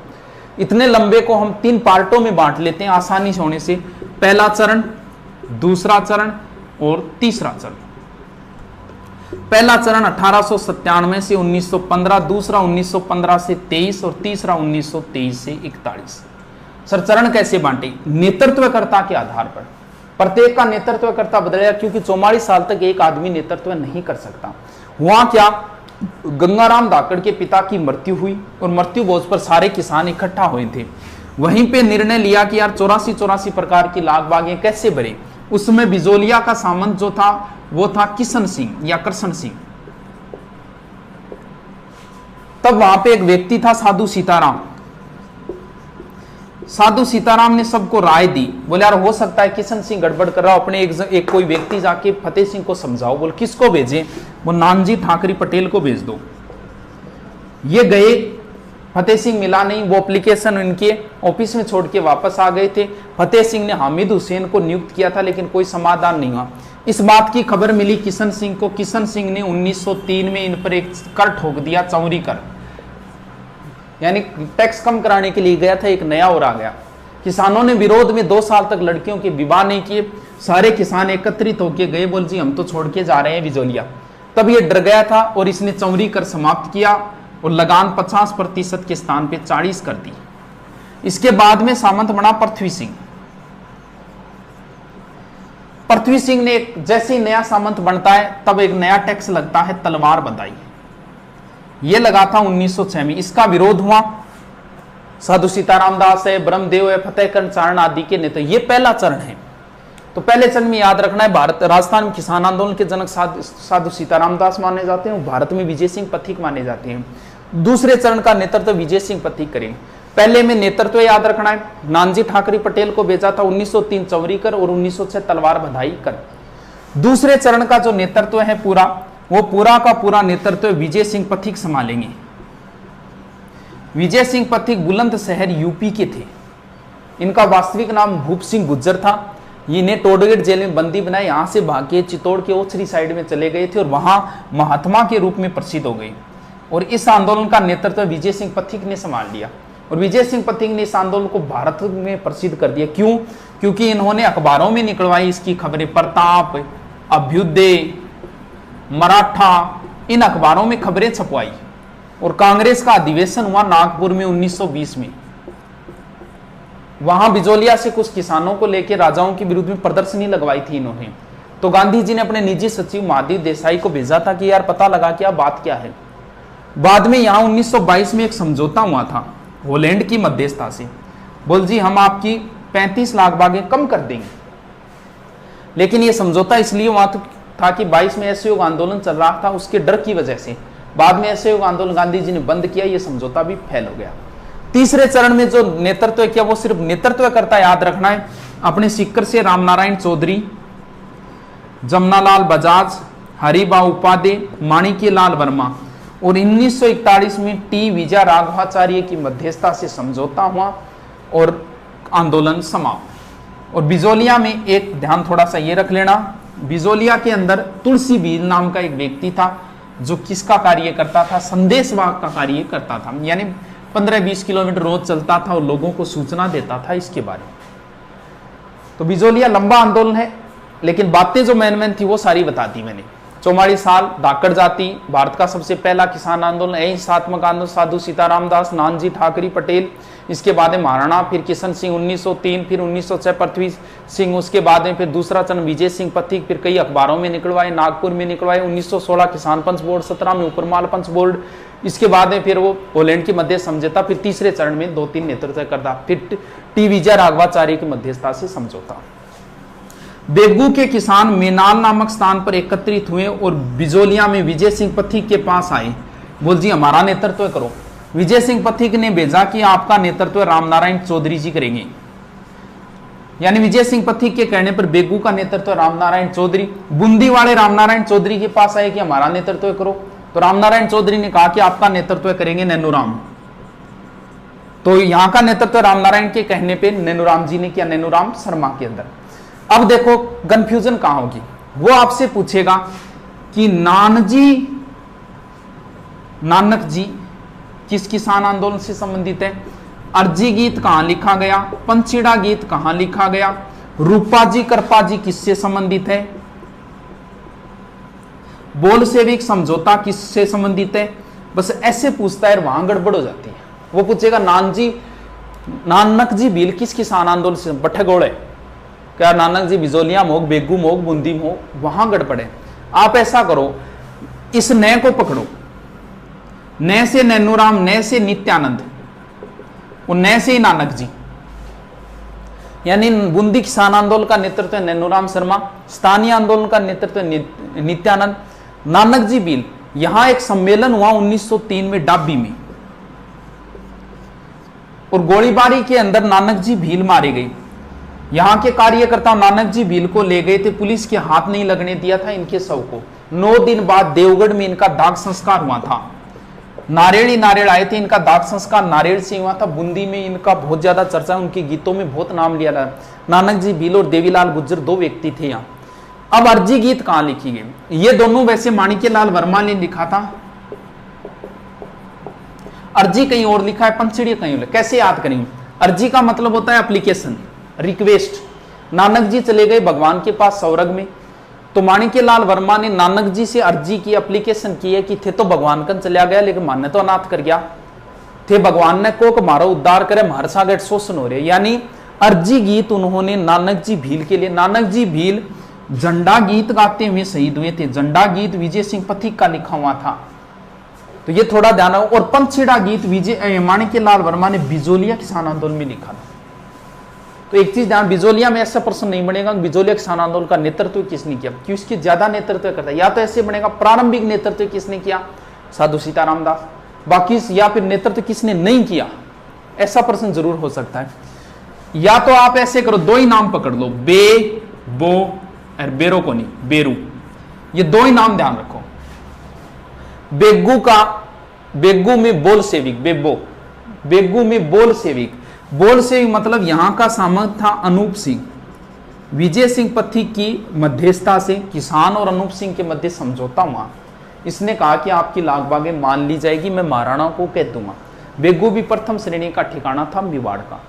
इतने लंबे को हम 3 पार्टों में बांट लेते हैं आसानी से होने से। पहला चरण, दूसरा चरण और तीसरा चरण। पहला चरण 1897 से 1915, दूसरा 1915 से 23 और तीसरा 1923 से 41। सर चरण कैसे बांटे? नेतृत्वकर्ता के आधार पर। प्रत्येक का नेतृत्वकर्ता बदलेगा, क्योंकि 44 साल तक एक आदमी नेतृत्व नहीं कर सकता। हुआ क्या, गंगाराम धाकड़ के पिता की मृत्यु हुई और मृत्यु भोज पर सारे किसान इकट्ठा हुए थे। वहीं पे निर्णय लिया कि यार 84 प्रकार की लाग बागें कैसे भरे। उसमें बिजोलिया का सामंत जो था वो था किशन सिंह या कृष्ण सिंह। तब वहां पे एक व्यक्ति था साधु सीताराम। साधु सीताराम ने सबको राय दी, बोले यार हो सकता है किशन सिंह गड़बड़ कर रहा हो, अपने एक कोई व्यक्ति जाके फतेह सिंह को समझाओ। बोल किसको भेजें? वो नानजी ठाकरे पटेल को भेज दो। ये गए, फतेह सिंह मिला नहीं, वो एप्लीकेशन उनके ऑफिस में छोड़ के वापस आ गए थे। फतेह सिंह ने हामिद हुसैन को नियुक्त किया था लेकिन कोई समाधान नहीं हुआ। इस बात की खबर मिली किशन सिंह को। किशन सिंह ने 1903 में इन पर एक कर ठोक दिया, चौरी कर, यानी टैक्स कम कराने के लिए गया था, एक नया और आ गया। किसानों ने विरोध में 2 साल तक लड़कियों के विवाह नहीं किए। सारे किसान एकत्रित होकर गए, बोल जी हम तो छोड़ के जा रहे हैं बिजोलिया। तब ये डर गया था और इसने चौरी कर समाप्त किया और लगान 50% के स्थान पे 40 कर दी। इसके बाद में सामंत बना पृथ्वी सिंह। पृथ्वी सिंह ने जैसे ही नया सामंत बनता है तब एक नया टैक्स लगता है, तलवार बंधाई। ये लगा था 1906 में। इसका विरोध हुआ, साधु सीताराम दास है, ब्रह्मदेव है, फतेहकरण चारण आदि के नेता। ये पहला चरण है। तो पहले चरण में याद रखना है, भारत राजस्थान में किसान आंदोलन के जनक साधु सीताराम दास माने जाते हैं, भारत में विजय सिंह पथिक माने जाते हैं। दूसरे चरण का नेतृत्व विजय सिंह पथिक करेंगे। पहले में नेतृत्व याद रखना है, नानजी ठाकरे पटेल को भेजा था 1903 चौरी कर और 1906 तलवार बंधाई कर। दूसरे चरण का जो नेतृत्व है पूरा, वो पूरा का पूरा नेतृत्व विजय सिंह पथिक संभालेंगे। विजय सिंह पथिक बुलंदशहर यूपी के थे। इनका वास्तविक नाम भूप सिंह गुज्जर था। इन्हें टोडगेट जेल में बंदी बनाए, यहां से भागे चित्तौड़ के ओछरी साइड में चले गए थे और वहां महात्मा के रूप में प्रसिद्ध हो गए। और इस आंदोलन का नेतृत्व विजय सिंह पथिक ने संभाल लिया और विजय सिंह पथिक ने इस आंदोलन को भारत में प्रसिद्ध कर दिया। क्यों? क्योंकि इन्होंने अखबारों में निकलवाई इसकी खबरें। प्रताप, अभ्युदय, मराठा, इन अखबारों में खबरें छपवाई। और कांग्रेस का अधिवेशन हुआ नागपुर में 1920 में। वहां बिजोलिया से कुछ किसानों को लेकर राजाओं के विरुद्ध में प्रदर्शनी लगवाई थी इन्होंने। तो गांधी जी ने अपने निजी सचिव महादेव देसाई को भेजा था कि यार पता लगा क्या बात क्या है। बाद में यहां 1922 में एक समझौता हुआ था हॉलैंड की मध्यस्थता से। बोल जी हम आपकी 35 लाख बागें कम कर देंगे। लेकिन यह समझौता इसलिए हुआ था कि 22 में असहयोग आंदोलन चल रहा था, उसके डर की वजह से बाद में असहयोग आंदोलन गांधी जी ने बंद किया, यह समझौता भी फेल हो गया। तीसरे चरण में जो नेतृत्व किया वो सिर्फ नेतृत्व करता, याद रखना है, अपने सीकर से रामनारायण चौधरी, जमनालाल बजाज, हरिबा उपाध्याय, माणिक्यलाल वर्मा। और 1941 में टी विजय राघवाचार्य की मध्यस्थता से समझौता हुआ और आंदोलन समाप्त। और बिजोलिया में एक ध्यान थोड़ा सा ये रख लेना, बिजोलिया के अंदर तुलसी बीर नाम का एक व्यक्ति था जो किसका कार्य करता था? संदेशवाहक का कार्य करता था। यानी 15-20 किलोमीटर रोज चलता था और लोगों को सूचना देता था इसके बारे में। तो बिजोलिया लंबा आंदोलन है, लेकिन बातें जो मैन थी वो सारी बता दी मैंने। 44 साल, धाकड़ जाति, भारत का सबसे पहला किसान आंदोलन, अहिंसात्मक आंदोलन, साधु सीताराम दास, नानजी ठाकरे पटेल, इसके बाद में महाराणा, फिर किशन सिंह 1903, फिर 1906 पृथ्वी सिंह, उसके बाद में फिर दूसरा चरण विजय सिंह पथिक, फिर कई अखबारों में निकलवाए, नागपुर में निकलवाए, 1916 किसान पंच बोर्ड, 17 में उपरमाल पंच बोर्ड, इसके बाद में फिर वो पोलैंड की मध्य समझौता, फिर तीसरे चरण में 2-3 नेतृत्व करता, फिर टी विजय राघवाचार्य की मध्यस्थता से समझौता। बेगू के किसान मेनाल नामक स्थान पर एकत्रित हुए और बिजोलिया में विजय सिंह पथिक के पास आए। बोल जी हमारा नेतृत्व करो। विजय सिंह पथिक ने भेजा कि आपका नेतृत्व रामनारायण चौधरी जी करेंगे। यानी विजय सिंह पथिक के कहने पर बेगू का नेतृत्व रामनारायण चौधरी, बूंदी वाले रामनारायण चौधरी के पास आए कि हमारा नेतृत्व करो। तो रामनारायण चौधरी ने कहा कि आपका नेतृत्व करेंगे नैनूराम। तो यहां का नेतृत्व रामनारायण के कहने पर नैनूराम जी ने किया, नैनूराम शर्मा के अंदर। अब देखो कंफ्यूजन कहां होगी, वो आपसे पूछेगा कि नानक जी किस किसान आंदोलन से संबंधित है, अर्जी गीत कहां लिखा गया, पंचीड़ा गीत कहां लिखा गया, रूपा जी कृपा जी किससे संबंधित है, बोलशेविक समझौता किससे संबंधित है। बस ऐसे पूछता है, वहां गड़बड़ हो जाती है। वो पूछेगा नानक जी भील किस किसान आंदोलन से, बठगोड़ है क्या, नानक जी बिजोलिया मोग, बेगू मोग, बूंदी मोग, वहां गड़बड़े। आप ऐसा करो, इस नए को पकड़ो, नए से नैनूराम, नए से नित्यानंद और नए से ही नानक जी। यानी बूंदी किसान आंदोलन का नेतृत्व नैनूराम शर्मा, स्थानीय आंदोलन का नेतृत्व नित्यानंद। नानक जी भील, यहां एक सम्मेलन हुआ 1903 में डाबी में, और गोलीबारी के अंदर नानक जी भील मारे गए। यहां के कार्यकर्ता नानक जी भील को ले गए थे, पुलिस के हाथ नहीं लगने दिया था इनके शव को। 9 दिन बाद देवगढ़ में इनका दाग संस्कार हुआ था। नारेड़ आए थे, इनका दाग संस्कार नारेड़ से हुआ था। बूंदी में इनका बहुत ज्यादा चर्चा, उनके गीतों में बहुत नाम लिया गया। नानक जी भील और देवीलाल गुज्जर 2 व्यक्ति थे यहाँ। अब अर्जी गीत कहां लिखी गई? ये दोनों वैसे माणिक्यलाल वर्मा ने लिखा था, अर्जी कहीं और लिखा है, पंचड़ी कहीं और। कैसे याद करेंगे? अर्जी का मतलब होता है एप्लीकेशन, रिक्वेस्ट। नानक जी चले गए भगवान के पास सौरग में, तो माणिक्यलाल वर्मा ने नानक जी से अर्जी की, एप्लीकेशन की है कि थे तो भगवान कन चला गया, लेकिन मान्य तो अनाथ कर गया थे, भगवान ने को मारो उद्धार करे, हमारे साथ शोषण हो रहे। यानी अर्जी गीत उन्होंने नानक जी भील के लिए। नानक जी भील झंडा गीत गाते हुए शहीद हुए थे। झंडा गीत विजय सिंह पथिक का लिखा हुआ था, तो ये थोड़ा ध्यान रखो। और पंचछेड़ा गीत विजय माणिक्यलाल वर्मा ने बिजोलिया किसान आंदोलन में लिखा था। तो एक चीज ध्यान, बिजोलिया में ऐसा प्रश्न नहीं बनेगा बिजोलिया किसान आंदोलन का नेतृत्व किसने किया, क्यों इसकी ज्यादा नेतृत्व करता है। या तो ऐसे बनेगा प्रारंभिक नेतृत्व किसने किया, साधु सीताराम दास, बाकी या फिर नेतृत्व किसने नहीं किया, ऐसा प्रश्न जरूर हो सकता है। या तो आप ऐसे करो, 2 ही नाम पकड़ लो, बे बो और बेरो को नहीं, बेरू, ये 2 ही नाम ध्यान रखो। बेगू में बोल सेविक, बेगू में बोल सेविक। बोल सेविक मतलब यहां का सामंत था अनूप सिंह। विजय सिंह पथिक की मध्यस्थता से किसान और अनूप सिंह के मध्य समझौता हुआ। इसने कहा कि आपकी लागबागे मान ली जाएगी, मैं महाराणा को कह दूंगा। बेगू भी प्रथम श्रेणी का ठिकाना था मेवाड़ का।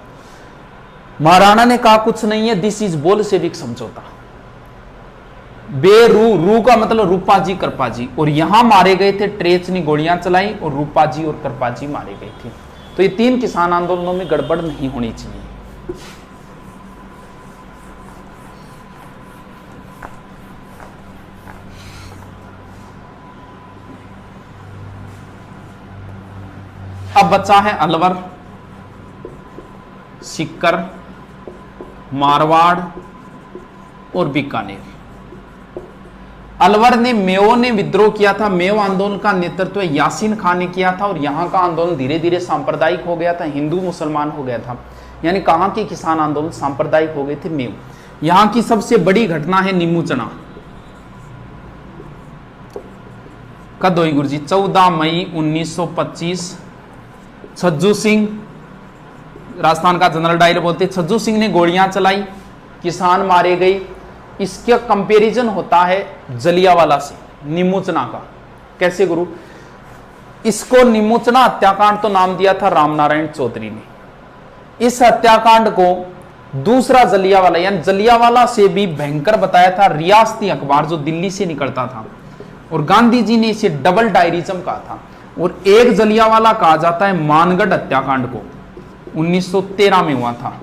महाराणा ने कहा कुछ नहीं है, दिस इज बोल सेविक समझौता। रू का मतलब रूपा जी कृपा जी, और यहां मारे गए थे, ट्रेच ने गोलियां चलाई और रूपा जी और कृपा जी मारे गए थे। तो ये 3 किसान आंदोलनों में गड़बड़ नहीं होनी चाहिए। अब बचा है अलवर, सीकर, मारवाड़ और बीकानेर। अलवर ने मेयो ने विद्रोह किया था। मेयो आंदोलन का नेतृत्व यासीन खान ने किया था, और यहां का आंदोलन धीरे धीरे सांप्रदायिक हो गया था, हिंदू मुसलमान हो गया था। यानी कहां के किसान आंदोलन सांप्रदायिक हो गए थे, मेयो। यहां की सबसे बड़ी घटना है निमुचना। कद हुई गुरुजी? 14 मई 1925। छज्जू सिंह, राजस्थान का जनरल डायर बोलते, छज्जू सिंह ने गोलियां चलाई, किसान मारे गए। इसका कंपैरिजन होता है जलियावाला से, निमुचना का। कैसे गुरु? इसको निमुचना हत्याकांड तो नाम दिया था रामनारायण चौधरी ने। इस हत्याकांड को दूसरा जलियावाला, यानी जलियावाला से भी भयंकर बताया था रियासती अखबार जो दिल्ली से निकलता था, और गांधी जी ने इसे डबल डायरिज्म कहा था। और एक जलियावाला कहा जाता है मानगढ़ हत्याकांड को, 1913 में हुआ था,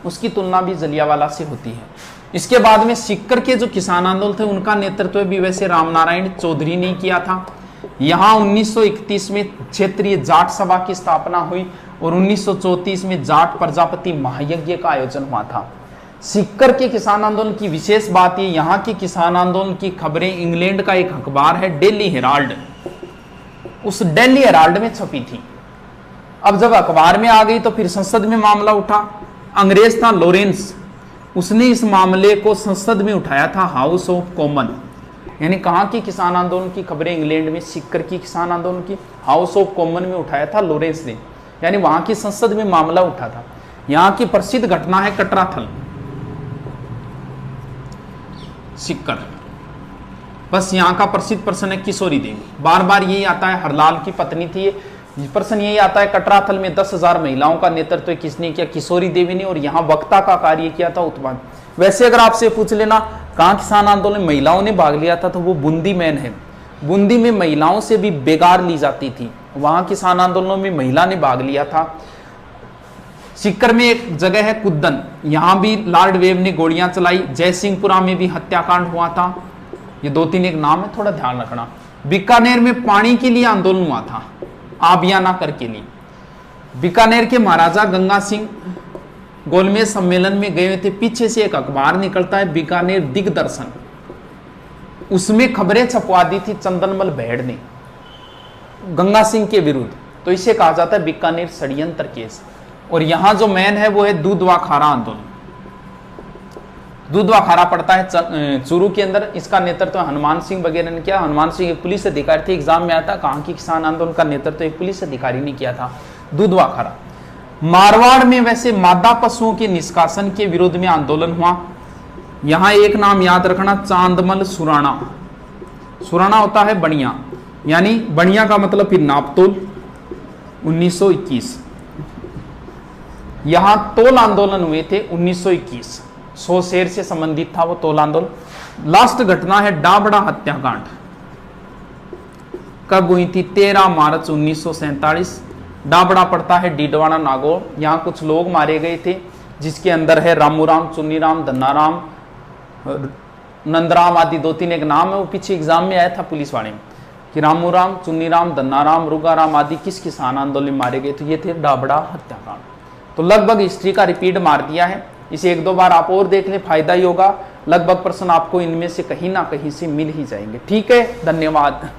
उसकी तुलना भी जलियावाला से होती है। इसके बाद में सीकर के जो किसान आंदोलन थे उनका नेतृत्व भी वैसे रामनारायण चौधरी ने किया था। यहां 1931 में क्षेत्रीय जाट सभा की स्थापना हुई, और 1934 में जाट प्रजापति महायज्ञ का आयोजन हुआ था। सीकर के किसान आंदोलन की विशेष बात यह, यहां के किसान आंदोलन की खबरें इंग्लैंड का एक अखबार है डेली हेराल्ड, उस डेली हेराल्ड में छपी थी। अब जब अखबार में आ गई तो फिर संसद में मामला उठा। अंग्रेज था लॉरेंस, उसने इस मामले को संसद में उठाया था, हाउस ऑफ कॉमन। यानी कहां की किसान आंदोलन की खबरें? इंग्लैंड में सीकर की किसान आंदोलन की हाउस ऑफ कॉमन में उठाया था लॉरेंस ने, यानी वहां की संसद में मामला उठा था। यहां की प्रसिद्ध घटना है कटराथल, सीकर। बस यहाँ का प्रसिद्ध प्रश्न है किशोरी देवी, बार बार यही आता है, हरलाल की पत्नी थी। प्रश्न यही आता है कटराथल में 10,000 महिलाओं का नेतृत्व किसने किया? किशोरी देवी ने, और यहाँ वक्ता का कार्य किया था उत्तम। वैसे अगर आपसे पूछ लेना कहाँ किसान आंदोलन में महिलाओं ने भाग लिया था, तो वो बूंदी में है। बूंदी में महिलाओं से भी बेगार ली जाती थी, वहां किसान आंदोलनों में महिला ने भाग लिया था। सीकर में एक जगह है कुद्दन, यहां भी लॉर्ड वेव ने गोलियां चलाई। जयसिंहपुरा में भी हत्याकांड हुआ था। ये 2-3 एक नाम है, थोड़ा ध्यान रखना। बीकानेर में पानी के लिए आंदोलन हुआ था, आबियाना कर के लिए। बीकानेर के महाराजा गंगा सिंह गोलमेज सम्मेलन में गए हुए थे। पीछे से एक अखबार निकलता है बीकानेर दिग्दर्शन, उसमें खबरें छपवा दी थी चंदनमल भेड़ ने गंगा सिंह के विरुद्ध, तो इसे कहा जाता है बीकानेर षड्यंत्र केस। और यहां जो मैन है वो है दूधवा खारा आंदोलन। दूधवा खारा पड़ता है चूरू के अंदर, इसका नेतृत्व हनुमान सिंह वगैरह ने किया। हनुमान सिंह एक पुलिस अधिकारी थे, एग्जाम में आया था कहाँ की किसान आंदोलन का नेतृत्व एक पुलिस अधिकारी ने किया था, दूधवा खारा। मारवाड़ में वैसे मादा पशुओं के निष्कासन के विरोध में आंदोलन हुआ। यहां एक नाम याद रखना, चांदमल सुराणा। सुराणा होता है बनिया, यानी बनिया का मतलब फिर नापतोल। 1921 यहां तोल आंदोलन हुए थे 1921, 100 शेर से संबंधित था वो तोल आंदोलन। लास्ट घटना है डाबड़ा हत्याकांड, कब हुई थी? 13 मार्च 1947। डाबड़ा पड़ता है डीडवाना नागौर। यहां कुछ लोग मारे गए थे, जिसके अंदर है रामूराम, चुन्नीराम, धन्नाराम, नंदराम आदि 2-3 एक नाम है, वो पीछे एग्जाम में आया था पुलिस वाले में कि रामूराम, चुन्नीराम, धन्नाराम, रुगाराम आदि किस किसान आंदोलन में मारे गए, तो ये थे डाबड़ा हत्याकांड। तो लगभग हिस्ट्री का रिपीट मार दिया है, इसे 1-2 बार आप और देख लें, फायदा ही होगा। लगभग प्रश्न आपको इनमें से कहीं ना कहीं से मिल ही जाएंगे। ठीक है, धन्यवाद।